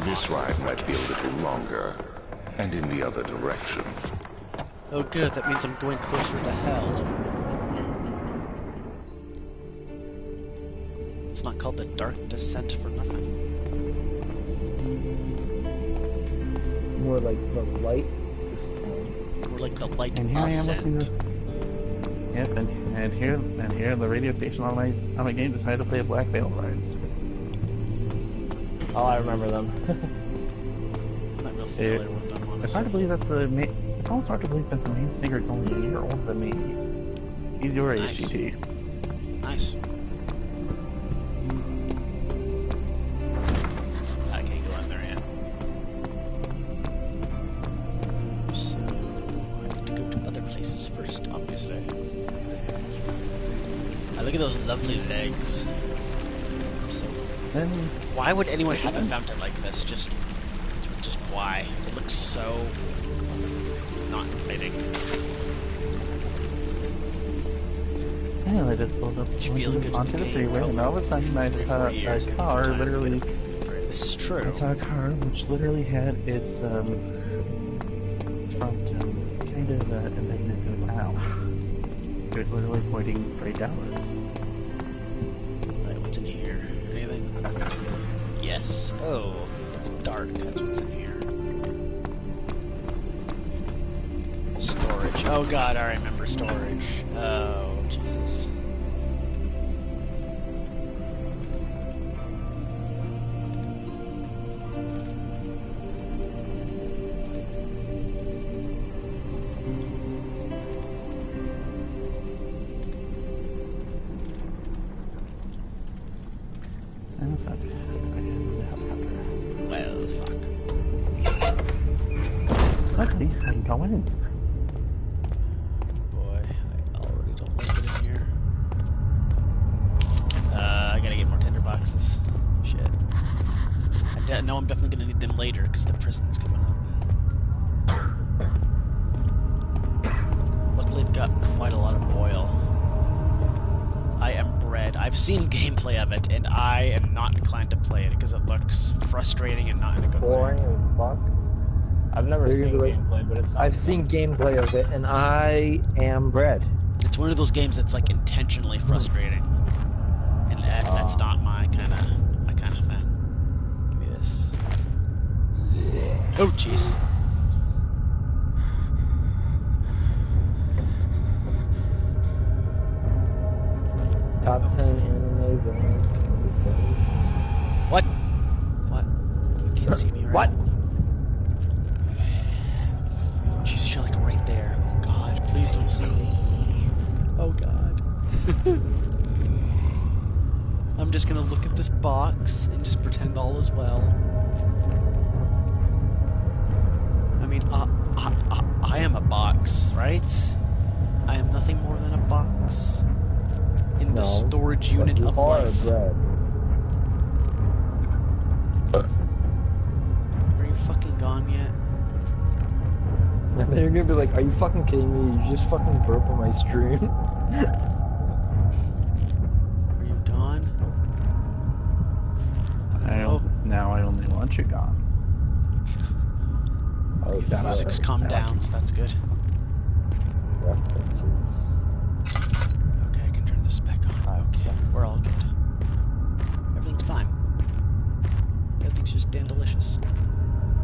This ride might be a little longer, and in the other direction. Oh good, that means I'm going closer to hell. It's not called the Dark Descent for nothing. More like the light descent. More like the light And here I am ascent. listening to. Yep, and here the radio station on my game decided to play Black Veil Rides. Oh, I remember them. I'm not real familiar with them, honestly. It's hard to believe that it's almost hard to believe that the main singer is only a year older than me. He's your age, Nice. GT. Nice. I can't go in there yet. So, I need to go to other places first, obviously. Look at those lovely legs. So, why would anyone have a fountain like this? Just why? It looks so not inviting. Yeah, I just pulled up onto the freeway, and all of a sudden I saw a car literally. This is true. I saw a car which literally had its front kind of embedded out. It was literally pointing straight downwards. Alright, what's in here? Anything? Yes. Oh, it's dark. That's what's in here. Storage. Oh god, I remember storage. Oh, Jesus. Well, fuck. Luckily, I can go in. Boy, I already don't like it in here. I gotta get more tinderboxes. Shit. I know I'm definitely gonna need them later because the prison's coming up. Luckily, I've got quite a lot of oil. I am bread. I've seen gameplay of it, and I am not inclined to play it because it looks frustrating and not in a good way. Boring as fuck. I've never seen gameplay, but it's. I've seen gameplay of it, and I am bread. It's one of those games that's like intentionally frustrating, and that's not my kind of thing. Give me this. Oh jeez. Top 10 anime villains 2017. What? What? You can't see me right. What? Jesus, you're like right there. Oh god, please don't see me. Oh god. I'm just gonna look at this box and just pretend all is well. I mean, I am a box, right? I am nothing more than a box. In the storage unit of life. Bread. Are you fucking gone yet? And then you're gonna be like, are you fucking kidding me? You just fucking broke on my stream. Are you gone? Now I only want you gone. Oh, the music's calmed down, so that's good. References. Okay, I can turn this back on. Okay, we're all good. Everything's fine. Everything's just damn delicious.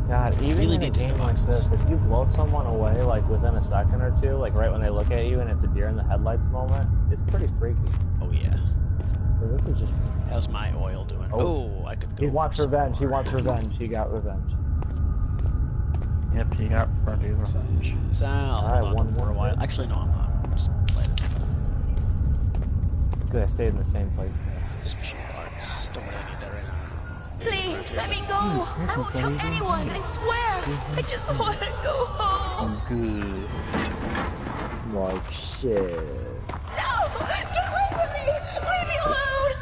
God, even Really in a need to game know like boxes. this, if you blow someone away like within a second or two, like right when they look at you and it's a deer in the headlights moment, it's pretty freaky. Oh yeah. So this is just. How's my oil doing? Oh, I could go. He wants revenge. He wants revenge. He got revenge. Yep, he got Frontiers revenge. So I'll hold on for a while. Actually, no, I'm not. I'm just playing it. Good, I stayed in the same place. Some shit parts. Don't really need that right now. Please, let me go. I won't tell anyone, I swear. I just want to go home. Good. Like shit. No! Get away from me! Leave me alone!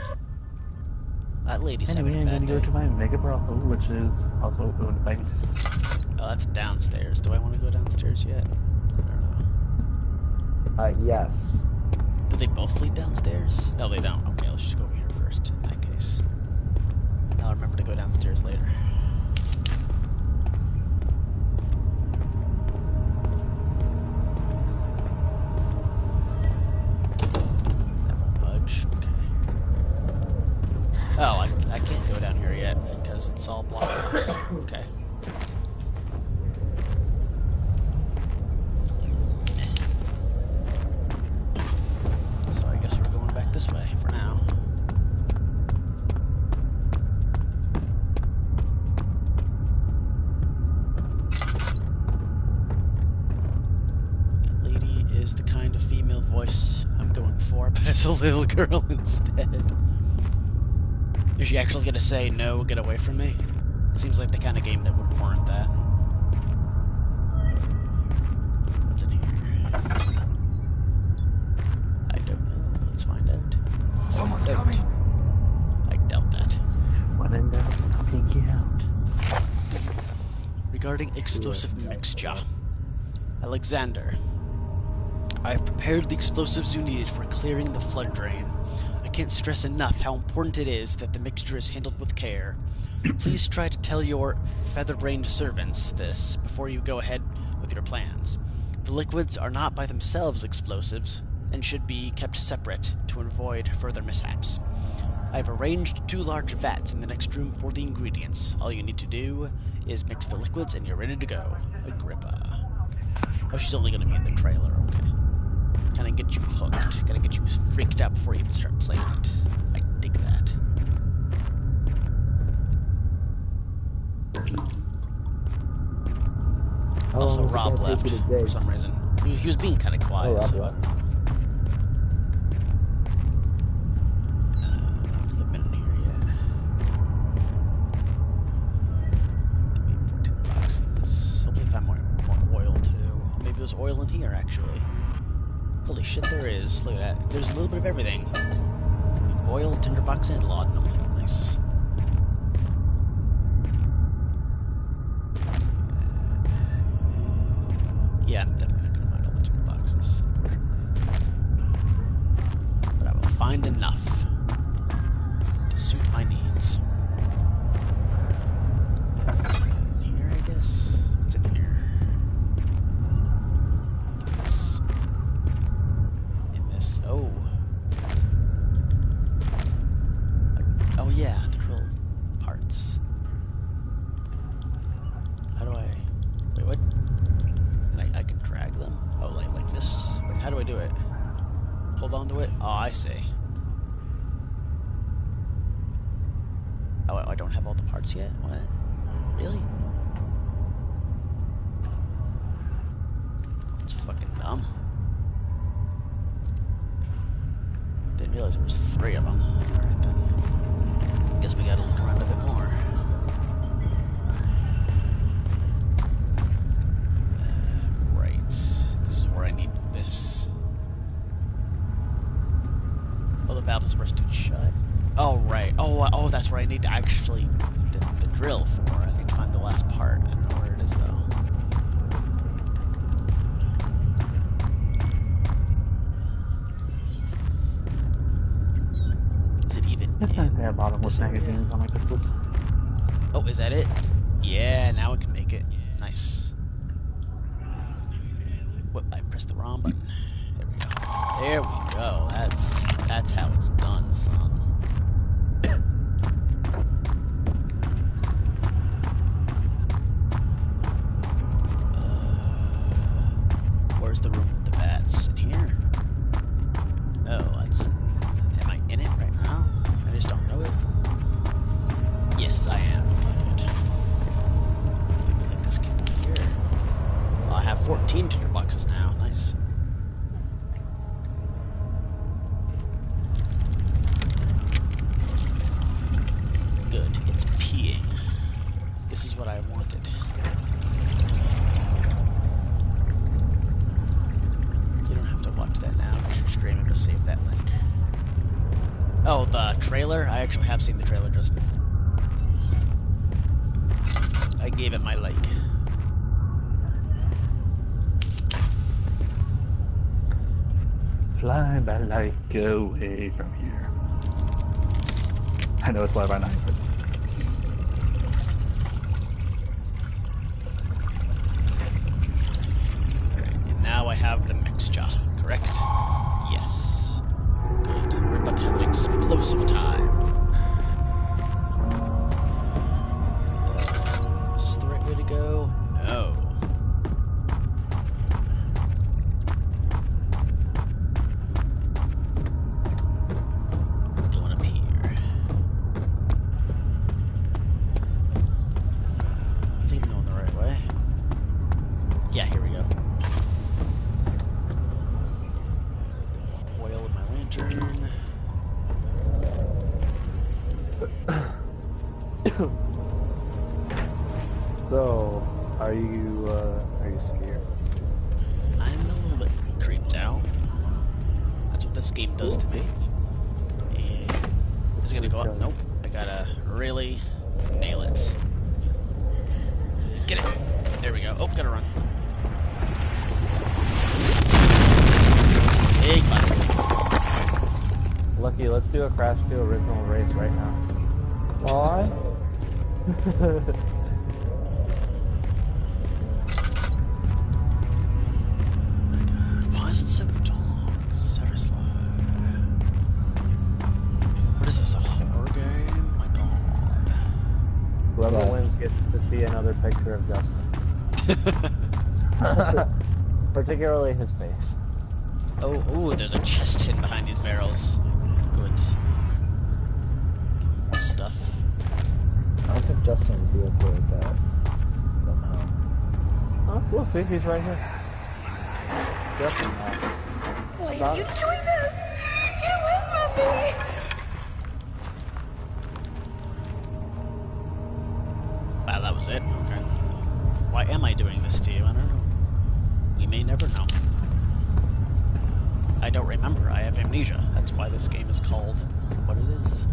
That lady's Anyway, having a I'm bad gonna day. go to my mega brothel, which is also owned by. Oh, that's downstairs. Do I want to go downstairs yet? I don't know. Yes. Do they both lead downstairs? No, they don't. Okay, let's just go over here first, in that case. I'll remember to go downstairs later. as a little girl instead. Is she actually gonna say, no, get away from me? Seems like the kind of game that would warrant that. What's in here? I don't know. Let's find out. Someone's coming. I doubt that. When in doubt, I'll take you out. Regarding explosive mixture. Alexander. I have prepared the explosives you needed for clearing the flood drain. I can't stress enough how important it is that the mixture is handled with care. Please try to tell your feather-brained servants this before you go ahead with your plans. The liquids are not by themselves explosives and should be kept separate to avoid further mishaps. I have arranged 2 large vats in the next room for the ingredients. All you need to do is mix the liquids and you're ready to go. Agrippa. Oh, she's only going to be in the trailer, okay. Kind of get you hooked. Gotta get you freaked out before you even start playing it. I dig that. Also, Rob left for some reason. He was being kind of quiet. Oh, Rob so. left. I haven't been in here yet. Give me 14 boxes. Hopefully find more oil too. Maybe there's oil in here actually. Holy shit, there is. Look at that. There's a little bit of everything. Oil, tinderbox, and laudanum. Nice. Yeah, I'm definitely not gonna find all the tinderboxes, but I will find enough to suit my needs. In here, I guess. What's in here? Oh. Oh yeah, the drill parts. How do I... Wait, what? And I can drag them? Oh, like this? Wait, how do I do it? Hold on to it? Oh, I see. Oh, I don't have all the parts yet? What? Really? It's fucking dumb. Didn't realize there was 3 of them. Alright then. Guess we gotta look around a bit more. Right. This is where I need this. Oh, the valve is rusted shut. Oh, right. Oh, that's where I need to actually the drill for. I need to find the last part. I don't know where it is though. It's nice to have bottomless magazines on my pistols. Oh, is that it? Yeah, now I can make it. Nice. What? I pressed the wrong button. There we go. There we go. That's how it's done, son. Where's the room with the bats? In here? Oh, that's... Am I in it right now? I just don't know it. Yes, I am. Okay, good. Like this kid here. Well, I have 14 tinderboxes now. Nice. Good. It's peeing. This is what I wanted. You don't have to watch that now because you're streaming to save that link. Oh, the trailer? I actually have seen the trailer just. I gave it my like. Fly by light, go away from here. I know it's fly by night, but... And now I have the mixture, correct? Yes. Good. We're about to have explosive time. Is this the right way to go? No. Going up here. I think I'm going the right way. Yeah, here we go. Oil in my lantern. So, are you scared? I'm a little bit creeped out. That's what this game does to me. And it's gonna go up. Nope. I gotta really nail it. Get it. There we go. Oh, gotta run. Big button. Lucky, let's do a Crash 2 original race right now. Why? Why is it so dark? Seriously. What is this, a horror game? My god. Whoever wins gets to see another picture of Justin. Particularly his face. Oh, ooh, there's a chest hidden behind these barrels. Good stuff. I don't think Justin would be okay with that. Somehow. Huh? We'll see. He's right here. Justin. Why are you doing this? Get away from me! Wow, that was it? Okay. Why am I doing this to you? I don't know. We may never know. I don't remember. I have amnesia. That's why this game is called what it is.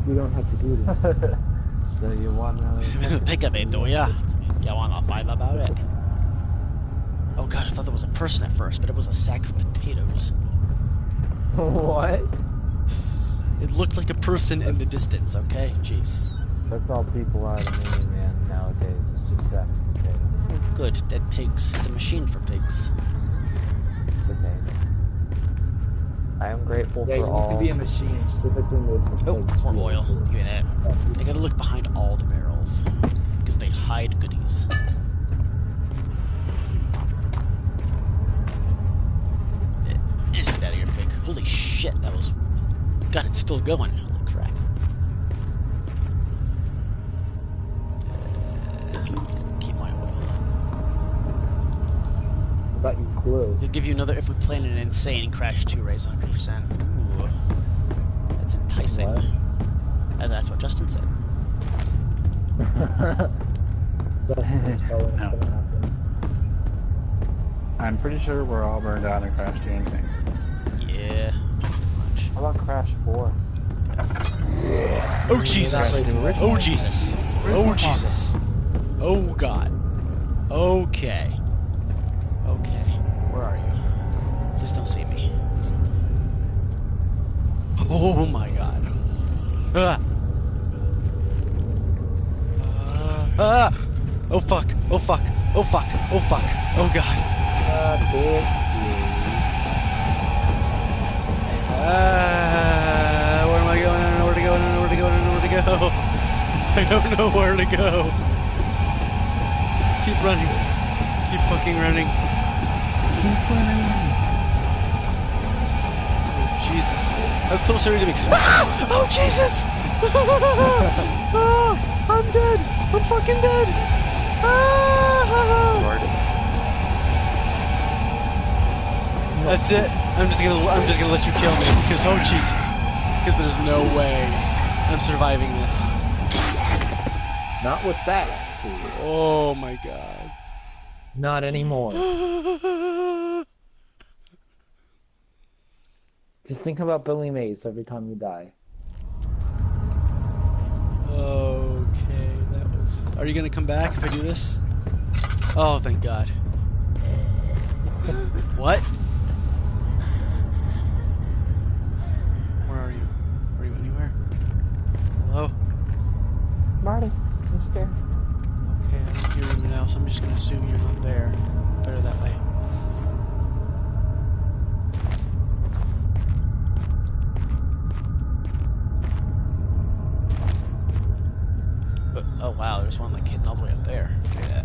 We don't have to do this. So you wanna Think of it, do ya? You wanna fight about it? Oh god, I thought that was a person at first, but it was a sack of potatoes. What? It looked like a person in the distance, okay? Jeez. That's all people are to me, man, nowadays. It's just sacks of potatoes. Oh, good. Dead pigs. It's a machine for pigs. Okay. I am grateful Yeah, for all. you need to be a machine, specifically made for Oh, pigs. more oil. Give me that. I gotta look behind all the barrels. Because they hide goodies. Get out of here, pig. Holy shit, that was... God, it's still going. Holy crap. Keep my oil. What about you glue? It'll give you another if we plan an insane Crash 2 race 100%. Ooh. That's enticing. What? And that's what Justin said. That's probably not gonna happen. I'm pretty sure we're all burned out in Crash 2 Insane. Yeah. Much. How about Crash 4? Oh Jesus! Oh Jesus! Oh Jesus! Oh God! Okay. Okay. Where are you? Please don't see me. Oh my God! Ah! Ah! Oh fuck! Oh fuck! Oh fuck! Oh fuck! Oh God! Where am I going? I don't know where to go. I don't know where to go. I don't know where to go. I don't know where to go. Let's keep running. Keep fucking running. Keep running. Oh, Jesus. How close are you to me? Ah! Oh, Jesus! Ah! I'm dead. I'm fucking dead. Ah! That's it. I'm just gonna let you kill me because oh Jesus, because there's no way I'm surviving this. Not with that. Oh my God. Not anymore. Just think about Billy Mays every time you die. Okay, that was. Are you gonna come back if I do this? Oh, thank God. What? Where are you? Are you anywhere? Hello? Marty, I'm scared. Okay, I don't hear you now, so I'm just gonna assume you're not there. Better that way. But, oh wow, there's one like hidden all the way up there. Look at that.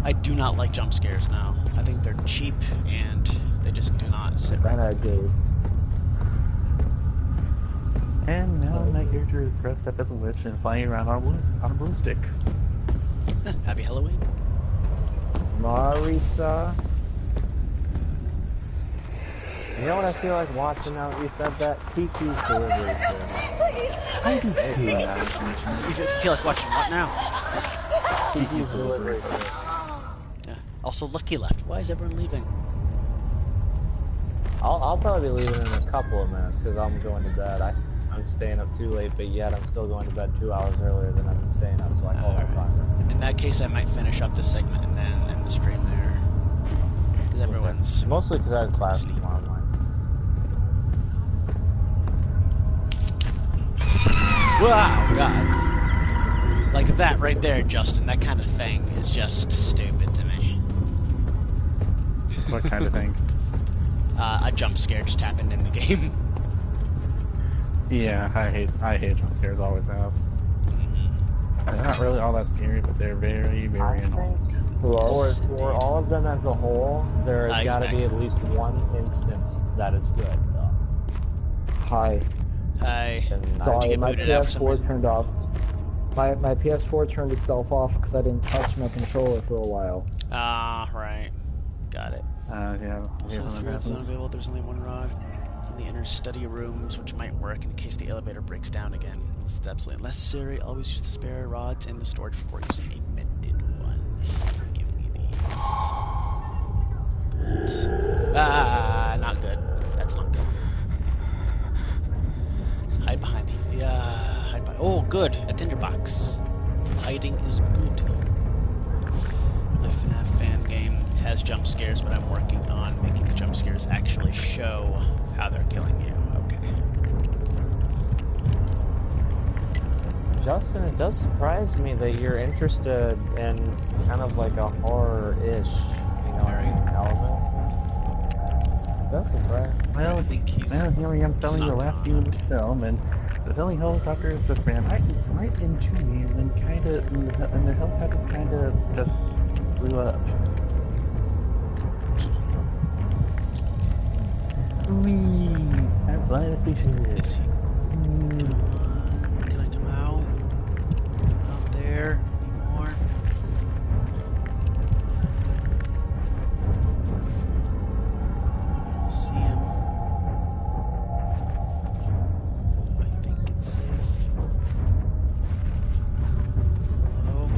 I do not like jump scares now. I think they're cheap and they just do not sit right. Kinda good. And now my character is dressed up as a witch and flying around on a broomstick. Happy Halloween. Marisa. You know what I feel like watching now that you said that? Kiki's Delivery Service. I do too. You feel like watching what now? Kiki's Delivery Service. Yeah. Also, Lucky left. Why is everyone leaving? I'll probably be leaving in a couple of minutes because I'm going to bed. I'm staying up too late, but yet I'm still going to bed 2 hours earlier than I've been staying up, so I call that fine. In that case, I might finish up this segment and then end the stream there. Because everyone's... Mostly because I have class tomorrow morning. Wow, God. Like that right there, Justin, that kind of thing is just stupid to me. What kind of thing? A jump scare just happened in the game. Yeah, I hate jump scares, always have. They're not really all that scary, but they're very, very annoying. For all of them as a whole, there has got to be at least one instance that is good. Hi. Hi. Sorry, my PS4 turned off. My PS4 turned itself off because I didn't touch my controller for a while. Ah, right. Got it. Yeah. Also, the 3 rods not available. There's only 1 rod in the inner study rooms, which might work in case the elevator breaks down again. It's absolutely necessary. Always use the spare rods in the storage before using a mended one. Give me these. Good. Ah, not good. That's not good. Hide behind the... hide behind... Oh, good! A tinderbox. Hiding is good. My FNAF fan game has jump scares, but I'm working on making the jump scares actually show how they're killing you. Okay. Justin, it does surprise me that you're interested in kind of like a horror-ish, element. It does surprise. Well, here I am telling the last scene of the film, and the filming helicopter is just ran right into me, and then and the helicopter's kind of just blew up. Wee! I'm flying a spaceship. Can I come out? Not there anymore. See him. I think it's safe. Oh.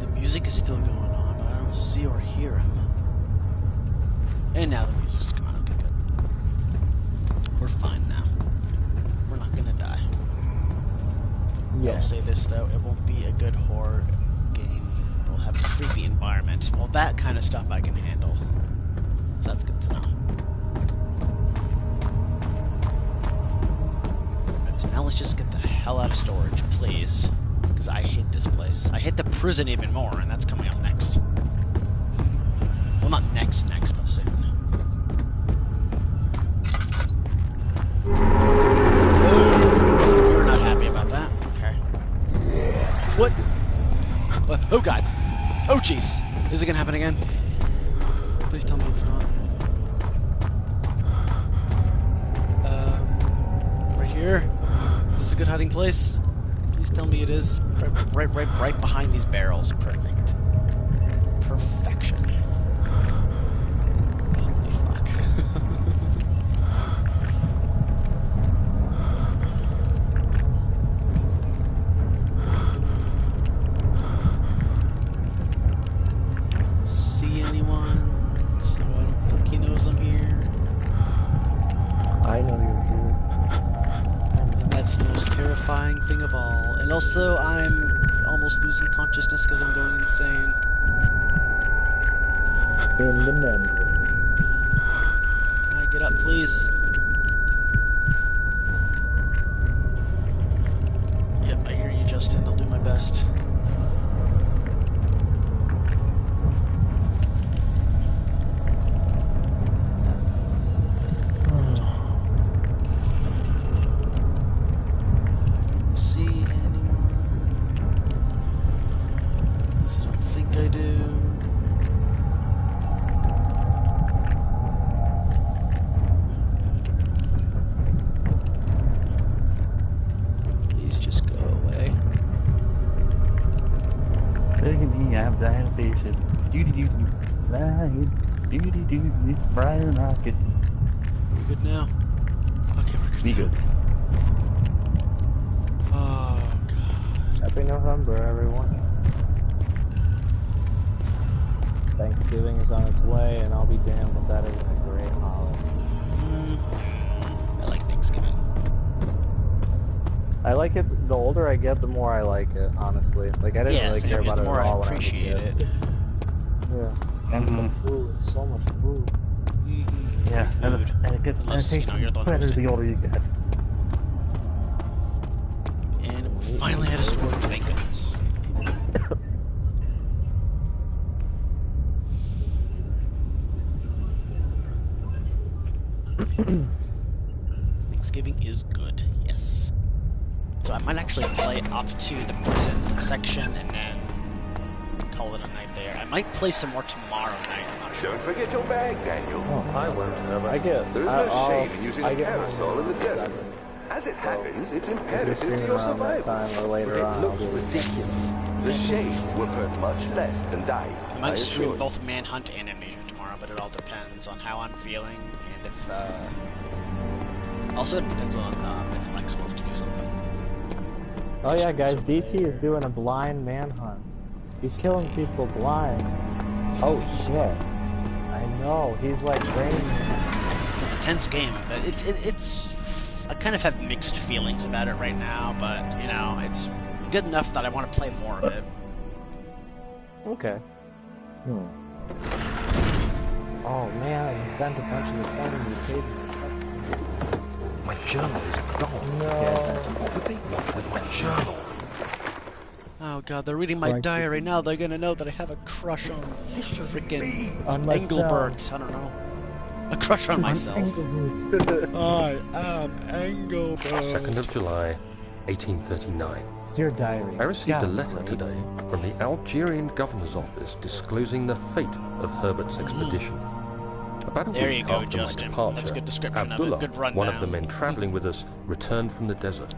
The music is still going on, but I don't see or hear him. And now the music's gone. Okay, good. We're fine now. We're not gonna die. Yeah. I'll say this though, it won't be a good horror game. We'll have a creepy environment. Well, that kind of stuff I can handle. So that's good to know. Right, so now let's just get the hell out of storage, please. Because I hate this place. I hate the prison even more, and that's coming up next. Well, not next, but soon. You're not happy about that? Okay. What? What? Oh, God. Oh, jeez. Is it gonna happen again? Please tell me it's not. Right here? Is this a good hiding place? Please tell me it is. Right behind these barrels. Perfect. Perfection. Holy fuck. See anyone? So I don't think he knows I'm here. I know you're here. And that's the most terrifying thing of all. And also, I'm almost losing consciousness because I'm going insane. In the men. Can I get up, please? Yep, I hear you, Justin. I'll do my best. See anyone? I don't think I do. Please just go away. Look at me, I'm flying a spaceship. Doo-doo-doo-doo. Flying. Doo-dee-doo, Brian Rocket. We good now? Okay, we're good. Be good. Oh, God. Happy November, everyone. Thanksgiving is on its way, and I'll be damned if that isn't a great holiday. I like Thanksgiving. I like it. The older I get, the more I like it. Honestly, like I didn't really care about it at all. The more I appreciate it. Yeah, and the food, so much food. Yeah, and it gets Unless, and it tastes you're the one better hosting. the older you get. And finally had a sword, thank goodness. Thanksgiving is good, yes. So I might actually play up to the prison section and then call it a night there. I might play some more tomorrow night, I'm not sure. Don't forget your bag, Daniel. Oh, I won't have it. There is no shame in using a parasol in the desert. As it happens, it's imperative to your survival. Or later It on, looks ridiculous. The shade will hurt much less than dying. I might stream both Manhunt and Amnesia tomorrow, but it all depends on how I'm feeling and if, also it depends on if Lex wants to do something. Oh yeah, guys, DT is doing a blind manhunt. He's killing people blind. Oh shit. I know, he's like raining. It's an intense game, but it's I kind of have mixed feelings about it right now, but, you know, it's good enough that I want to play more of it. Okay. Oh man, I bent a bunch of the pages. My journal is gone. No. What would they want with my journal? Oh god, they're reading my diary now. They're gonna know that I have a crush on freaking Engelbert. I don't know. A crush on myself. I am Engelbert. 2nd of July, 1839. Dear diary. I received a letter today from the Algerian governor's office disclosing the fate of Herbert's expedition. About a There week you go, after Justin. my departure, That's a good description Abdullah, of it. Good rundown. one of the men traveling with us, returned from the desert.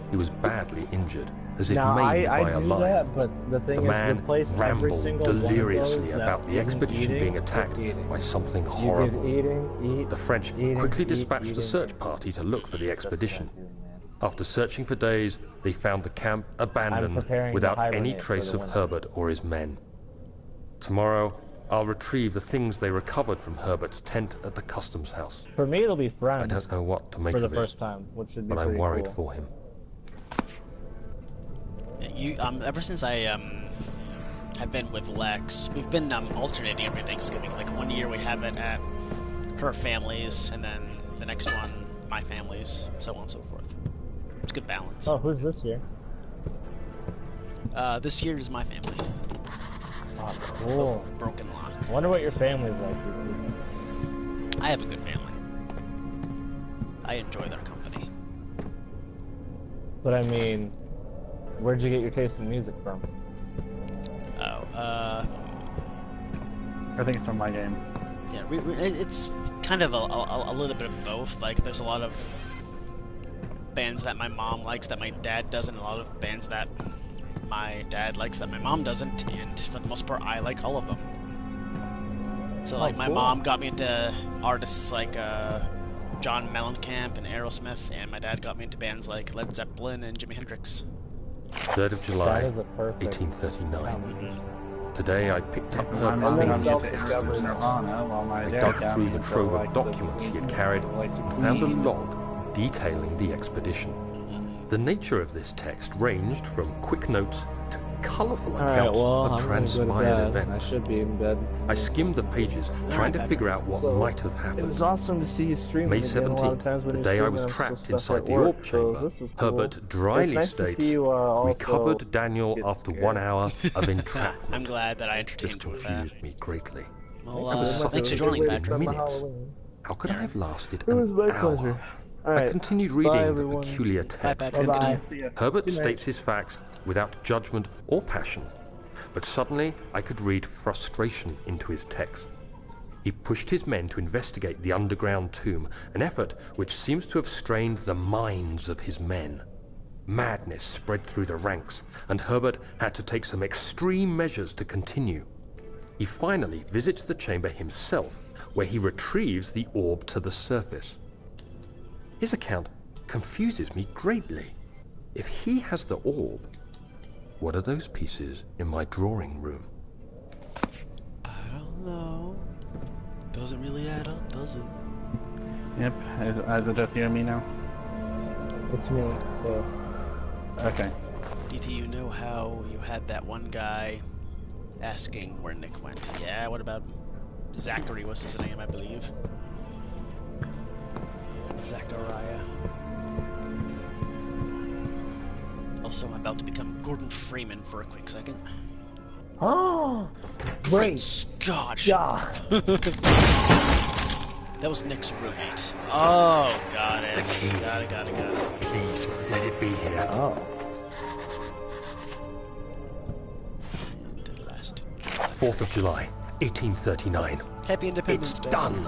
He was badly injured, as if Now, maimed I by a do lion. that, but the thing The is, man replace every rambled single one of deliriously those about that the isn't expedition eating being or attacked eating. by something You horrible. give eat. The French quickly dispatched a search party to look for the expedition. After searching for days, they found the camp abandoned preparing to without any hibernate trace for the of winter. Herbert or his men. Tomorrow, I'll retrieve the things they recovered from Herbert's tent at the customs house. For me, it'll be friends. I don't know what to make for the of first it, time, which should be but I'm pretty worried cool. for him. Ever since I have been with Lex, we've been alternating every Thanksgiving. Like 1 year we have it at her family's, and then the next one my family's, so on and so forth. It's good balance. Oh, who's this year? This year is my family. Oh, cool. Broken Lock. I wonder what your family's like. I have a good family. I enjoy their company. But I mean, where'd you get your taste in music from? Oh, I think it's from my game. yeah, it's kind of a little bit of both. Like, there's a lot of bands that my mom likes that my dad doesn't, a lot of bands that my dad likes that my mom doesn't, and for the most part, I like all of them. So, like, my mom got me into artists like John Mellencamp and Aerosmith, and my dad got me into bands like Led Zeppelin and Jimi Hendrix. 3rd of July, That is a perfect 1839. Today I picked up My Herbert's mom things got at me the into customs house. Nirvana, while my I dad dug got through me the into, trove like, of the documents he had carried likes of and found a Queen. log detailing the expedition. The nature of this text ranged from quick notes to colourful Alright, accounts well, of I'm gonna go to transpired bed. I events. should be in bed. I skimmed the pages, trying to figure out what So, might have It happened. was awesome to see you streaming May again. A lot of 17th, times when the you day I stream, was I'm trapped supposed to stuff inside at the work, orb so chamber, this was cool. Herbert dryly It's nice to states, see you, also recovered Daniel get after scared. 1 hour of entrapment. I'm glad that I This entertained you with that. confused me greatly. Well, I was thanks for suffocated joining back. within minutes. How could I have lasted It was an my hour? pleasure. I Alright, continued bye, reading the everyone. peculiar Bye, text. Patrick. Bye-bye. Herbert Good night. states his facts without judgment or passion, but suddenly I could read frustration into his text. He pushed his men to investigate the underground tomb, an effort which seems to have strained the minds of his men. Madness spread through the ranks, and Herbert had to take some extreme measures to continue. He finally visits the chamber himself, where he retrieves the orb to the surface. His account confuses me greatly. If he has the orb, what are those pieces in my drawing room? I don't know. Doesn't really add up, does it? Yep. Is it just you and me now? It's me, so... Okay. DT, you know how you had that one guy asking where Nick went? Yeah, what about Zachary was his name, I believe. Zachariah. Also, I'm about to become Gordon Freeman for a quick second. Oh! Great! Gosh! Yeah. That was Nick's roommate. Oh, got it. Got it. Please, let it be here. Oh. And last. 4th of July, 1839. Happy Independence It's Day. done.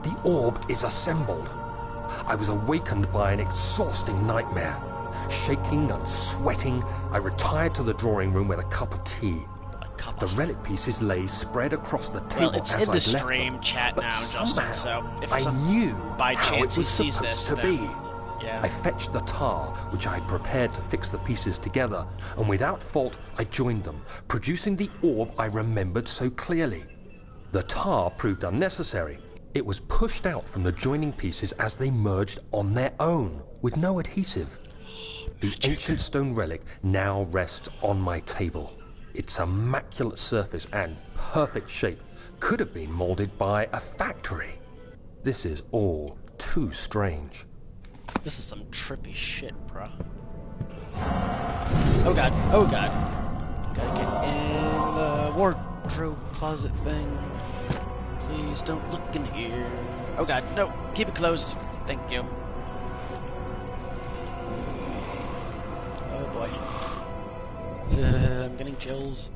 The orb is assembled. I was awakened by an exhausting nightmare. Shaking and sweating, I retired to the drawing room with a cup of tea. The relic pieces lay spread across the table Well, it's as in the I'd left stream them. chat But now, Justin, so if I knew by how chance it he was sees supposed this, to then, be. yeah. I fetched the tar, which I had prepared to fix the pieces together, and without fault I joined them, producing the orb I remembered so clearly. The tar proved unnecessary. It was pushed out from the joining pieces as they merged on their own, with no adhesive. The ancient stone relic now rests on my table. Its immaculate surface and perfect shape could have been molded by a factory. This is all too strange. This is some trippy shit, bruh. Oh god, oh god. Gotta get in the wardrobe closet thing. Please don't look in here. Oh god, no, keep it closed. Thank you. Oh boy. I'm getting chills.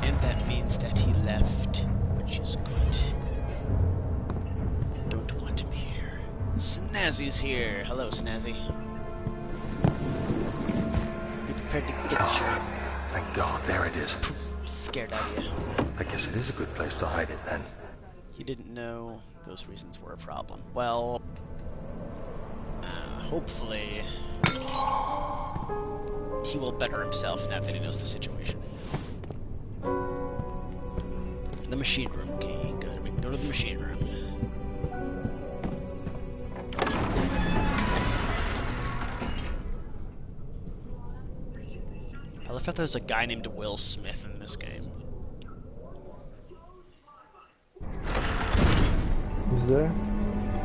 And that means that he left, which is good. Don't want him here. Snazzy's here. Hello, Snazzy. Be prepared to get shot. Thank God, there it is. Scared out of you. I guess it is a good place to hide it then. He didn't know those reasons were a problem. Well, hopefully he will better himself now that he knows the situation. The machine room key. Good. We can go to the machine room. I love how there's a guy named Will Smith in this game. Who's there?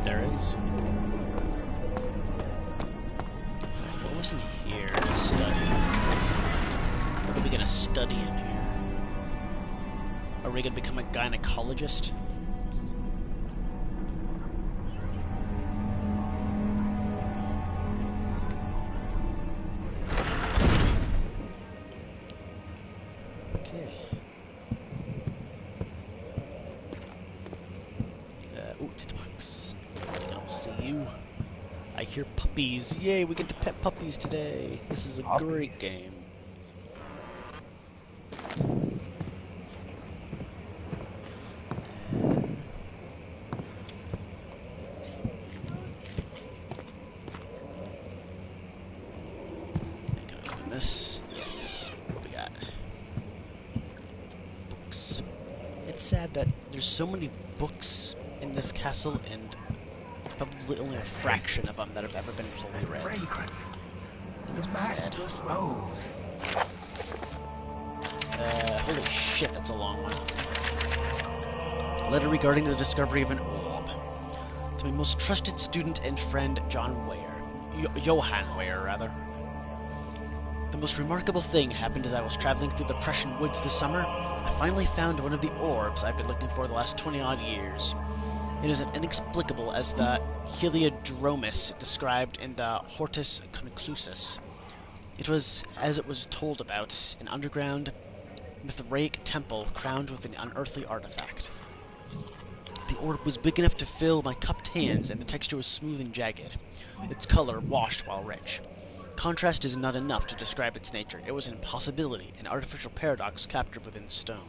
There is. What was in here to study? What are we gonna study in here? Are we gonna become a gynecologist? Okay. Ooh, tinderbox. I don't see you. I hear puppies. Yay, we get to pet puppies today. This is a great game. This, yes. What we got? Books. It's sad that there's so many books in this castle, and probably only a fraction of them that have ever been fully read. Fragrance. That makes me sad. Rose. Holy shit, that's a long one. Letter regarding the discovery of an orb. To my most trusted student and friend, John Weir. Johann Weir, rather. The most remarkable thing happened as I was traveling through the Prussian woods this summer. I finally found one of the orbs I've been looking for the last 20-odd years. It is as inexplicable as the Heliodromus described in the Hortus Conclusus. It was, as it was told about, an underground Mithraic temple crowned with an unearthly artifact. The orb was big enough to fill my cupped hands, and the texture was smooth and jagged, its color washed while rich. Contrast is not enough to describe its nature. It was an impossibility, an artificial paradox captured within stone.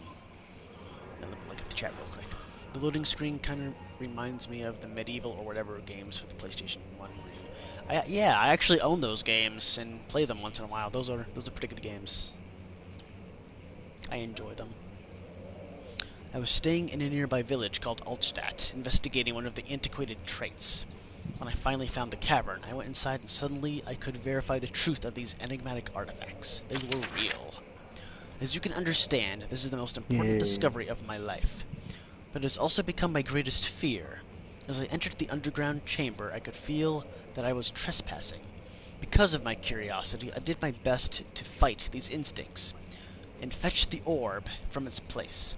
Now let me look at the chat real quick. The loading screen kind of reminds me of the medieval or whatever games for the PlayStation 1. Yeah, I actually own those games and play them once in a while. Those are pretty good games. I enjoy them. I was staying in a nearby village called Altstadt, investigating one of the antiquated traits. When I finally found the cavern, I went inside and suddenly I could verify the truth of these enigmatic artifacts. They were real. As you can understand, this is the most important discovery of my life. But it has also become my greatest fear. As I entered the underground chamber, I could feel that I was trespassing. Because of my curiosity, I did my best to fight these instincts and fetch the orb from its place.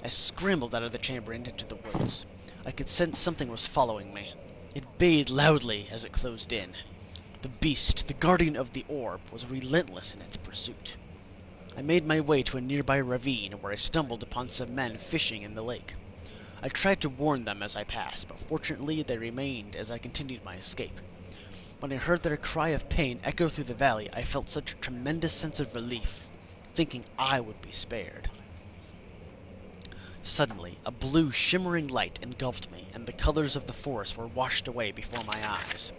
I scrambled out of the chamber and into the woods. I could sense something was following me. It bayed loudly as it closed in. The beast, the guardian of the orb, was relentless in its pursuit. I made my way to a nearby ravine where I stumbled upon some men fishing in the lake. I tried to warn them as I passed, but fortunately they remained as I continued my escape. When I heard their cry of pain echo through the valley, I felt such a tremendous sense of relief, thinking I would be spared. Suddenly, a blue, shimmering light engulfed me, and the colors of the forest were washed away before my eyes.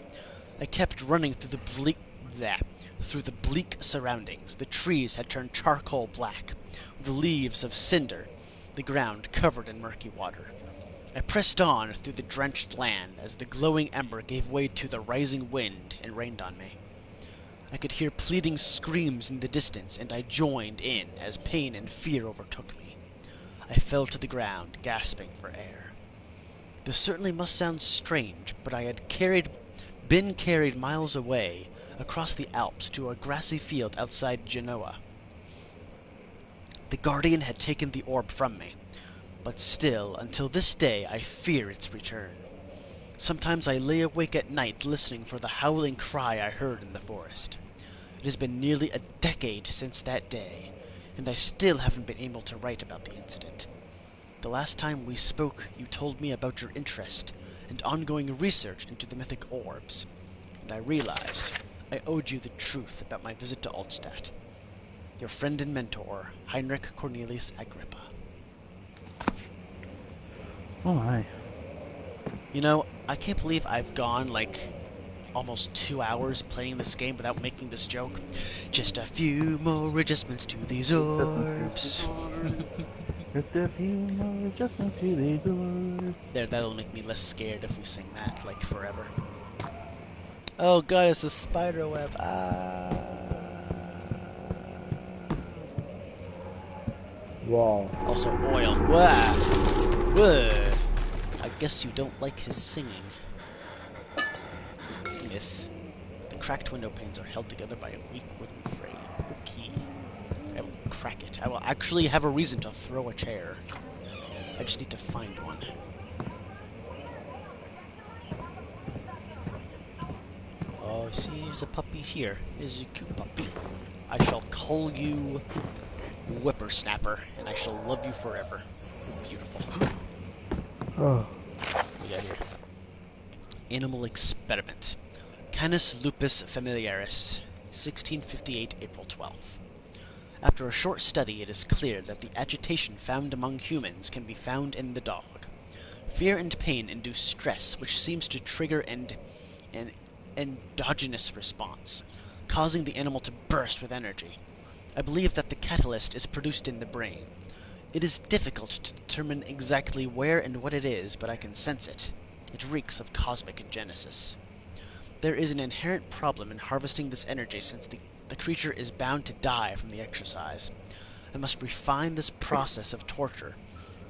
I kept running through the bleak surroundings. The trees had turned charcoal black, the leaves of cinder, the ground covered in murky water. I pressed on through the drenched land as the glowing ember gave way to the rising wind and rained on me. I could hear pleading screams in the distance, and I joined in as pain and fear overtook me. I fell to the ground, gasping for air. This certainly must sound strange, but I had been carried miles away, across the Alps, to a grassy field outside Genoa. The Guardian had taken the orb from me, but still, until this day, I fear its return. Sometimes I lay awake at night listening for the howling cry I heard in the forest. It has been nearly a decade since that day, and I still haven't been able to write about the incident. The last time we spoke, you told me about your interest and ongoing research into the mythic orbs, and I realized I owed you the truth about my visit to Altstadt. Your friend and mentor, Heinrich Cornelius Agrippa. Oh my. You know, I can't believe I've gone, like, almost 2 hours playing this game without making this joke. Just a few more adjustments to these orbs. Just a few more adjustments to these orbs. There, that'll make me less scared if we sing that, like, forever. Oh god, it's a spider web. Wow. Also oil. Wah! Wah! I guess you don't like his singing. Miss. The cracked window panes are held together by a weak wooden frame. Key. I will crack it. I will actually have a reason to throw a chair. I just need to find one. Oh, see, there's a puppy here. There's a cute puppy. I shall call you Whippersnapper, and I shall love you forever. You're beautiful. Oh. What we got here? Animal experiment. Canis lupus familiaris, 1658, April 12th. After a short study, it is clear that the agitation found among humans can be found in the dog. Fear and pain induce stress, which seems to trigger an endogenous response, causing the animal to burst with energy. I believe that the catalyst is produced in the brain. It is difficult to determine exactly where and what it is, but I can sense it. It reeks of cosmic genesis. There is an inherent problem in harvesting this energy since the creature is bound to die from the exercise. I must refine this process of torture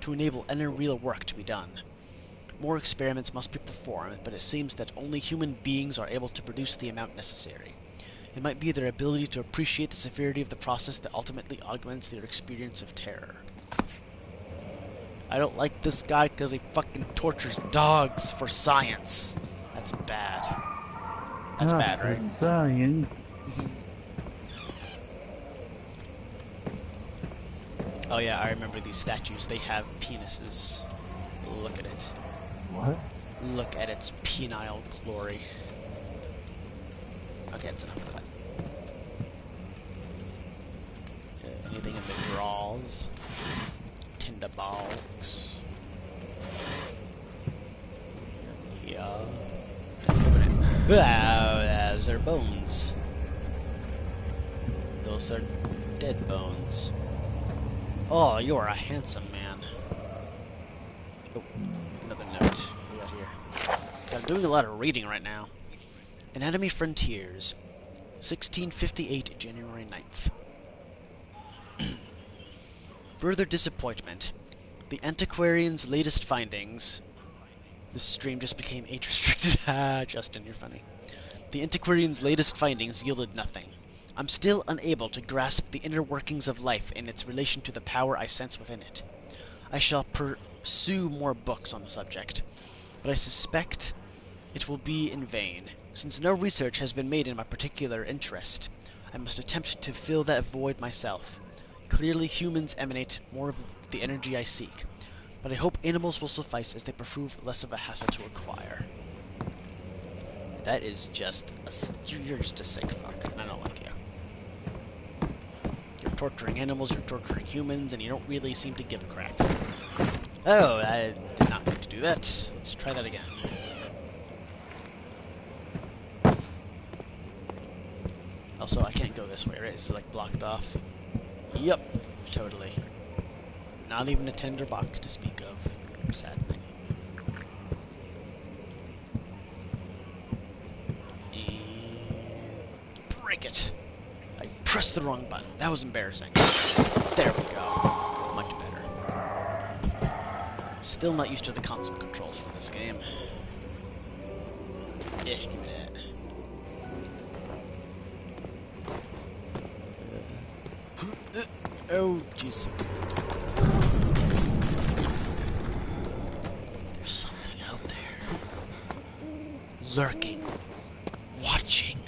to enable any real work to be done. More experiments must be performed, but it seems that only human beings are able to produce the amount necessary. It might be their ability to appreciate the severity of the process that ultimately augments their experience of terror. I don't like this guy because he fucking tortures dogs for science. That's bad. That's bad, right? Science. Oh yeah, I remember these statues. They have penises. Look at it. What? Look at its penile glory. Okay, that's enough of that. Anything in the drawers? Tinderbox. Yeah. Wow, those are bones. Those are dead bones. Oh, you are a handsome man. Oh, another note. What we got here? I'm doing a lot of reading right now. Anatomy Frontiers, 1658, January 9th. Further disappointment. The antiquarian's latest findings... This stream just became age-restricted. Ah, Justin, you're funny. The antiquarian's latest findings yielded nothing. I'm still unable to grasp the inner workings of life in its relation to the power I sense within it. I shall pursue more books on the subject, but I suspect it will be in vain. Since no research has been made in my particular interest, I must attempt to fill that void myself. Clearly humans emanate more of the energy I seek, but I hope animals will suffice as they prove less of a hassle to acquire. That is just you're just a sick fuck, and I don't like you. You're torturing animals, you're torturing humans, and you don't really seem to give a crap. Oh, I did not mean to do that. Let's try that again. Also, I can't go this way, right? It's like blocked off. Yup, totally. Not even a tender box to speak of. Saddening. And break it. I pressed the wrong button. That was embarrassing. There we go. Much better. Still not used to the console controls for this game. Yeah, give me that. Oh, jeez. There's something out there. Lurking. Watching.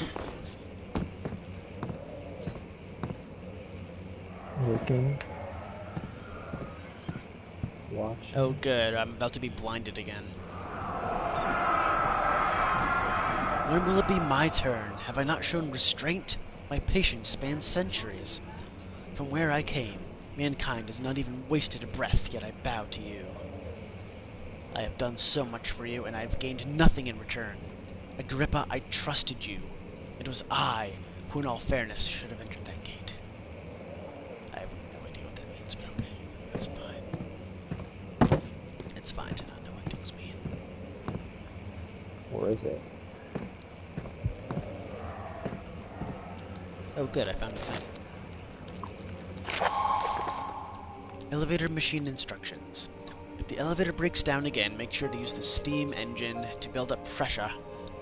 Lurking. Watching. Oh, good. I'm about to be blinded again. When will it be my turn? Have I not shown restraint? My patience spans centuries. From where I came, mankind has not even wasted a breath, yet I bow to you. I have done so much for you, and I have gained nothing in return. Agrippa, I trusted you. It was I who, in all fairness, should have entered that gate. I have no idea what that means, but okay. That's fine. It's fine to not know what things mean. Where is it? Oh, good, I found a thing. Elevator machine instructions. If the elevator breaks down again, make sure to use the steam engine to build up pressure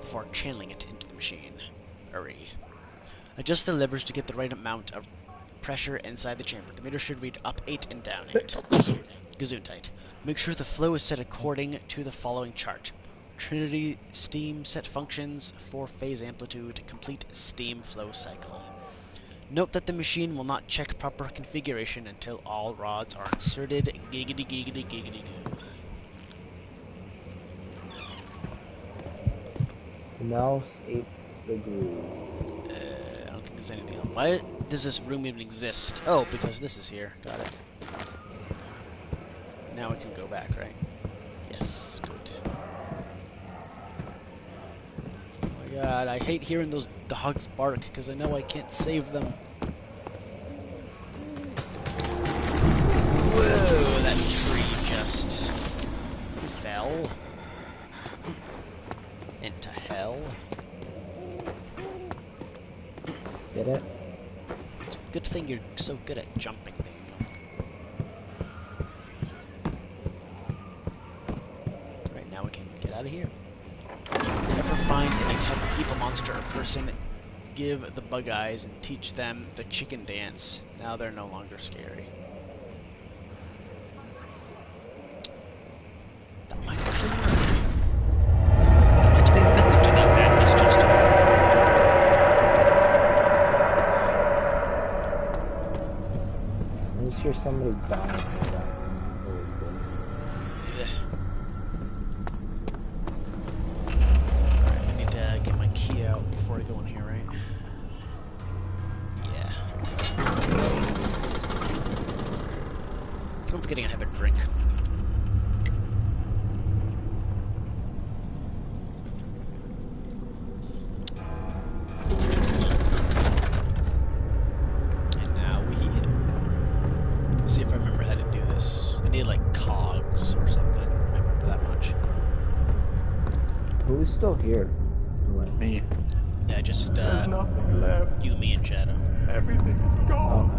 before channeling it into the machine. Hurry. Adjust the levers to get the right amount of pressure inside the chamber. The meter should read up 8 and down 8. Gesundheit. Make sure the flow is set according to the following chart. Trinity steam set functions, 4-phase amplitude, complete steam flow cycle. Note that the machine will not check proper configuration until all rods are inserted. Giggity giggity giggity goo. Mouse 8 degree. I don't think there's anything else. Why does this room even exist? Oh, because this is here. Got it. Now we can go back, right? Yes, good. Oh my god, I hate hearing those dogs bark because I know I can't save them. Whoa, that tree just fell into hell. Get it? It's a good thing you're so good at jumping, Daniel. Right, now we can get out of here. Never find any type of evil monster or person, give the bug eyes and teach them the chicken dance. Now they're no longer scary. That might actually work. There might be a method to that madness, Justin. hear somebody dying. That's always good. Alright, I need to get my key out before I go in here, right? Yeah. I'm forgetting I have a drink. And now we let's see if I remember how to do this. I need like cogs or something. I remember that much. Who's still here? Me. Yeah, just There's nothing left. you, me, and Shadow. Everything is gone.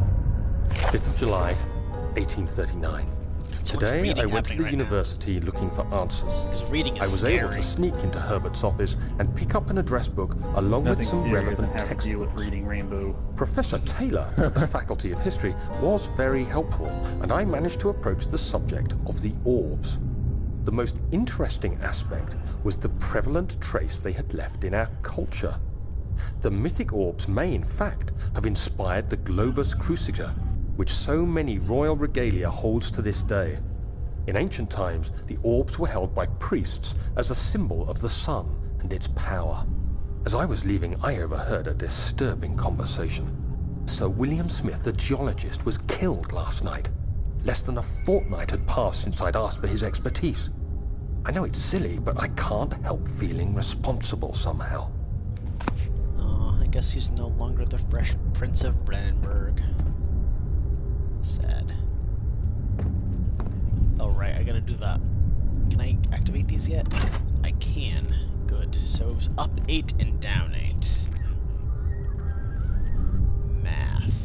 5th of July, 1839. Today, I went to the university looking for answers. Because reading is I was able to sneak into Herbert's office and pick up an address book along with some relevant textbooks. with reading Rainbow. Professor Taylor at the Faculty of History was very helpful, and I managed to approach the subject of the orbs. The most interesting aspect was the prevalent trace they had left in our culture. The mythic orbs may, in fact, have inspired the globus cruciger, which so many royal regalia holds to this day. In ancient times, the orbs were held by priests as a symbol of the sun and its power. As I was leaving, I overheard a disturbing conversation. Sir William Smith, the geologist, was killed last night. Less than a fortnight had passed since I'd asked for his expertise. I know it's silly, but I can't help feeling responsible somehow. Oh, I guess he's no longer the fresh Prince of Brandenburg. Sad. Oh, right, I gotta do that. Can I activate these yet? I can. Good. So it was up 8 and down 8. Math.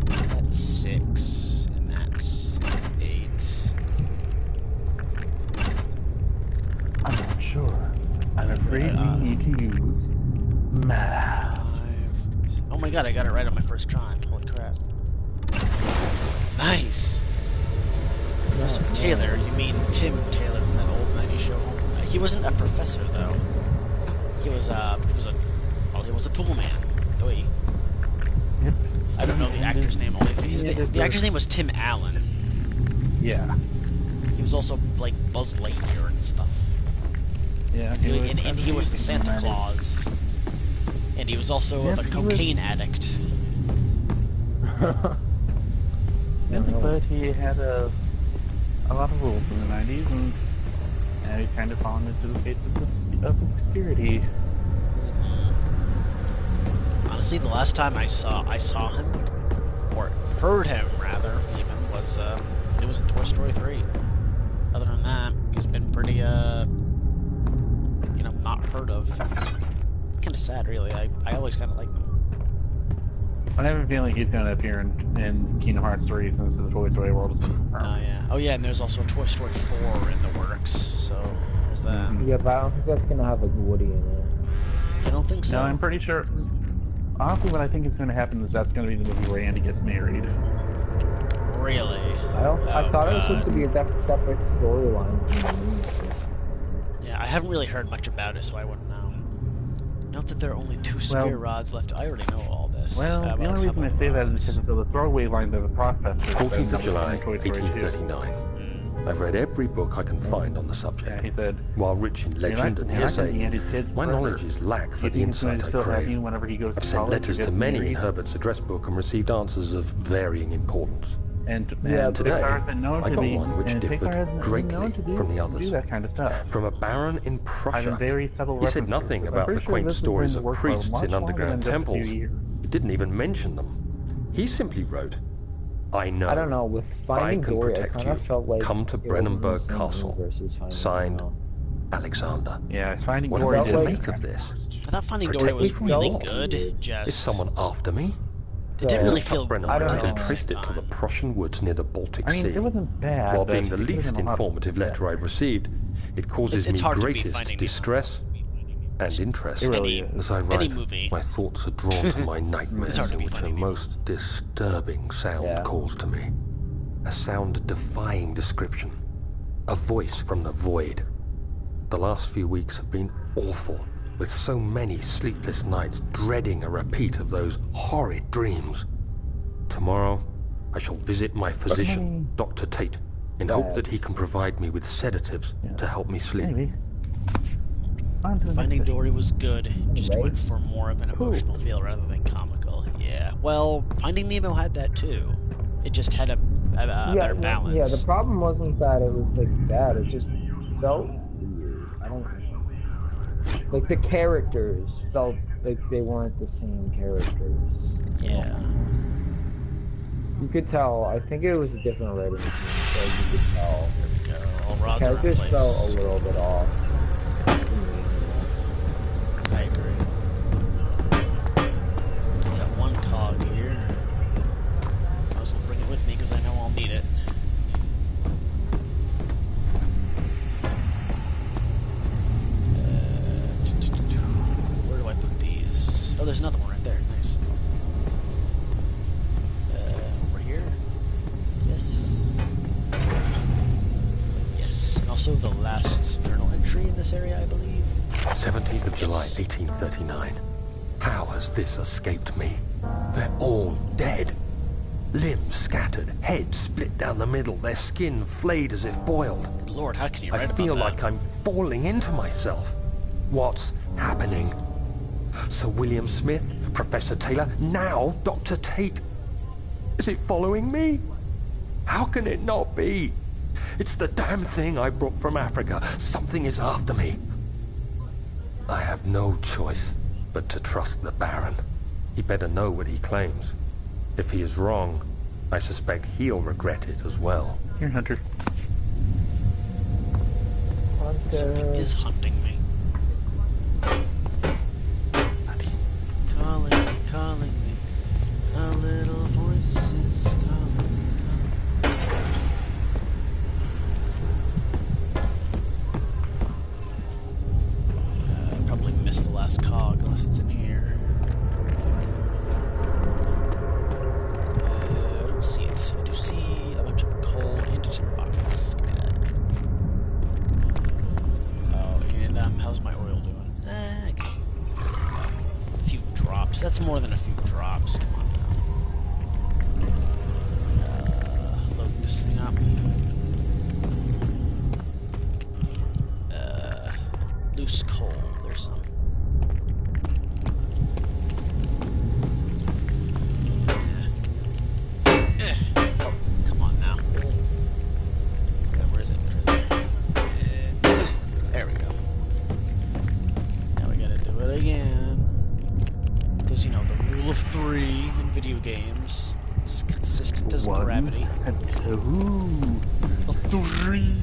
That's 6, and that's 8. I'm not sure. I'm afraid we need to use math. 5. Oh my god, I got it right on my first try. Holy crap. Nice! Professor Taylor, you mean Tim Taylor from that old 90s show? He wasn't a professor, though. He was a tool man. Oy. Yep. I don't know the actor's name. The actor's name was Tim Allen. Yeah. He was also like Buzz Lightyear and stuff. Yeah. And he was the Santa Claus. And he was also a cocaine addict. But he had a lot of rules in the 90s, and he kind of fallen into the face of obscurity. Honestly, the last time I saw him, or heard him rather, even was it was in Toy Story 3. Other than that, he's been pretty not heard of. Kind of sad, really. I always kind of liked him. I have a feeling he's going to appear in Kingdom Hearts 3 since the Toy Story world is confirmed. Oh yeah. Oh yeah, and there's also a Toy Story 4 in the works. So there's that. Yeah, but I don't think that's gonna have like Woody in it. I don't think so. No, I'm pretty sure. Honestly, what I think is going to happen is that's going to be the movie where Andy gets married. Really? I thought it was supposed to be a separate storyline. Yeah, I haven't really heard much about it, so I wouldn't know. Note that there are only 2 spear rods left. I already know all this. Well, the only reason I say that is because of the throwaway line of the professor. 14th of July, 1839. I've read every book I can find on the subject. Yeah, he said, while rich in legend and hearsay, my knowledge is lack for the insight I crave. I've sent letters to many in Herbert's address book and received answers of varying importance. And today, I got one which differed greatly from the others. Do that kind of stuff. From a baron in Prussia. He said nothing about the quaint stories of priests in underground temples. He didn't even mention them. He simply wrote, I know. I don't know, with Finding Dory, I kind of felt like come to Brennenburg Castle. Signed, Alexander. Yeah, Finding Dory. Dory. What do I make of this? I thought Finding Dory was really good. Is someone after me? It didn't really feel. Brennenburg and traced it to the Prussian woods near the Baltic Sea. It wasn't bad. While being the least informative letter I've received, it causes me greatest distress and interest. As I write, my thoughts are drawn to my nightmares in which a most disturbing sound calls to me. A sound defying description. A voice from the void. The last few weeks have been awful, with so many sleepless nights dreading a repeat of those horrid dreams. Tomorrow, I shall visit my physician, Dr. Tate, in hope that he can provide me with sedatives to help me sleep. Maybe. On to the Finding next Dory was good, just Right. went for more of an emotional feel rather than comical. Yeah, well, Finding Nemo had that too. It just had a better balance. Yeah, the problem wasn't that it was like bad, it just felt weird. I don't like the characters felt like they weren't the same characters. Yeah. You could tell, I think it was a different writing team, so you could tell. There we go. All rods are in Characters place. felt a little bit off. I agree. Got one cog here. I was gonna bring it with me because I know I'll need it. Where do I put these? Oh, there's another one right there. Nice. Over here. Yes. Yes. And also the last journal entry in this area, I believe. 17th of July, 1839. How has this escaped me? They're all dead. Limbs scattered, heads split down the middle, their skin flayed as if boiled. Good Lord, how can you I write feel about like that? I'm falling into myself. What's happening? Sir William Smith, Professor Taylor, now Dr. Tate. Is it following me? How can it not be? It's the damn thing I brought from Africa. Something is after me. I have no choice but to trust the Baron. He better know what he claims. If he is wrong, I suspect he'll regret it as well. Here, Hunter. Something is hunting me. Calling me. A little voice is calling me. Probably missed the last cog unless it's in here. I don't see it. I do see a bunch of coal and a tin box. Oh, and how's my oil doing? Okay. A few drops. That's more than a few drops. Come on now. Load this thing up. Loose coal. There's some. Oh, come on now. Where is it? There we go. Now we gotta do it again. Because, you know, the rule of 3 in video games is consistent as gravity. And 2. A 3.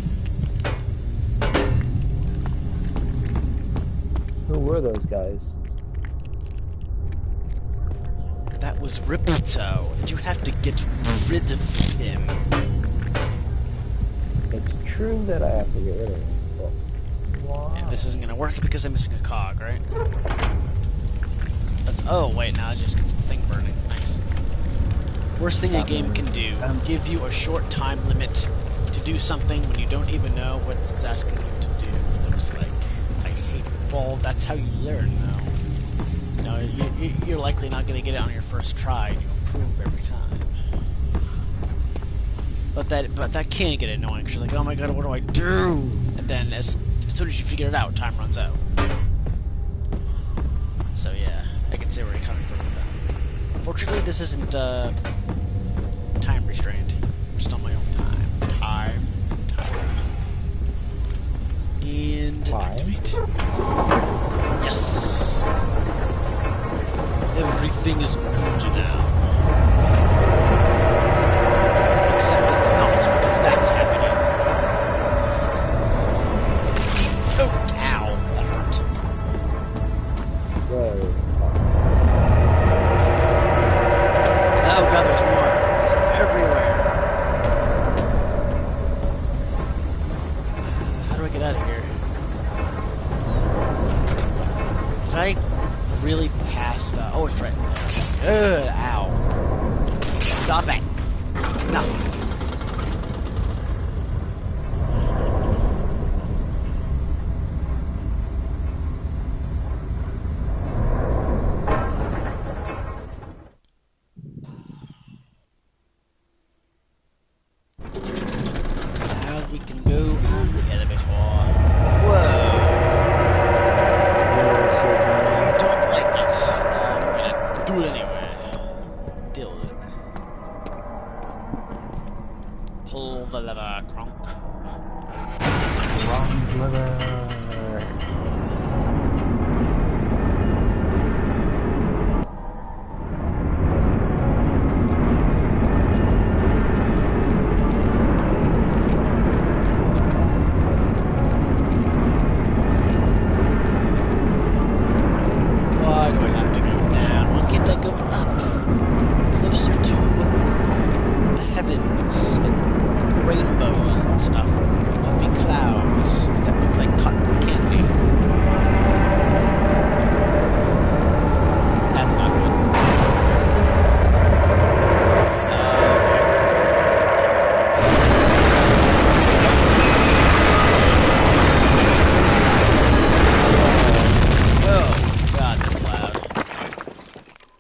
Who were those guys? That was Ripto, and you have to get rid of him. It's true that I have to get rid of him. Wow. And this isn't gonna work because I'm missing a cog, right? That's, oh wait, now it just gets the thing burning. Nice. Worst thing a game can do, give you a short time limit to do something when you don't even know what it's asking you to do. Looks like. I hate, well, that's how you learn, though. You know, you're likely not gonna get it on your first try, and you improve every time. But that can get annoying, because you're like, oh my god, what do I do? And then as soon as you figure it out, time runs out. So yeah, I can see where you're coming from with that. Unfortunately, this isn't time restrained. I'm just on my own time. And activate. Yes. Everything is good now. Except it's not, because that's happening. Oh, ow, that hurt. Whoa. Oh god, there's more. It's everywhere. How do I get out of here? Did I really pass the... Oh, it's right there. Ugh, ow. Stop it. No.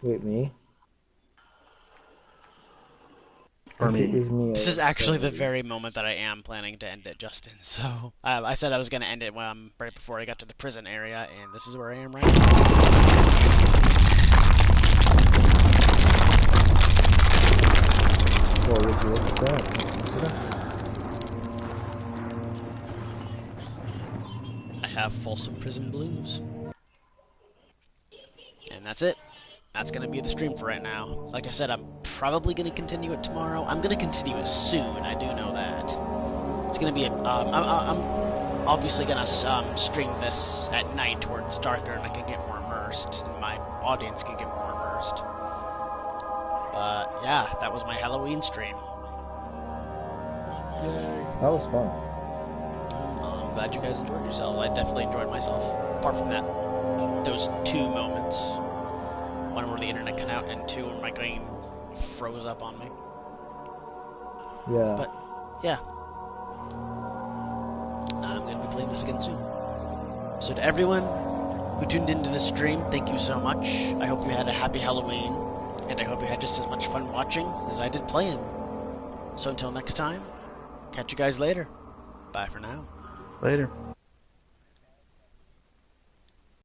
Wait, me? Or me. This is actually the very moment that I am planning to end it, Justin. So I said I was going to end it right before I got to the prison area, and this is where I am right now. Well, would you look at that? I have Folsom Prison Blues. And that's it. That's going to be the stream for right now. Like I said, I'm probably going to continue it tomorrow. I'm going to continue it soon, I do know that. It's going to be I'm obviously going to stream this at night where it's darker and I can get more immersed, and my audience can get more immersed. But yeah, that was my Halloween stream. Yay. That was fun. I'm glad you guys enjoyed yourselves. I definitely enjoyed myself, apart from those 2 moments. One where the internet cut out, and 2 where my game froze up on me. Yeah. But, yeah. I'm going to be playing this again soon. So to everyone who tuned into this stream, thank you so much. I hope you had a happy Halloween, and I hope you had just as much fun watching as I did playing. So until next time, catch you guys later. Bye for now. Later.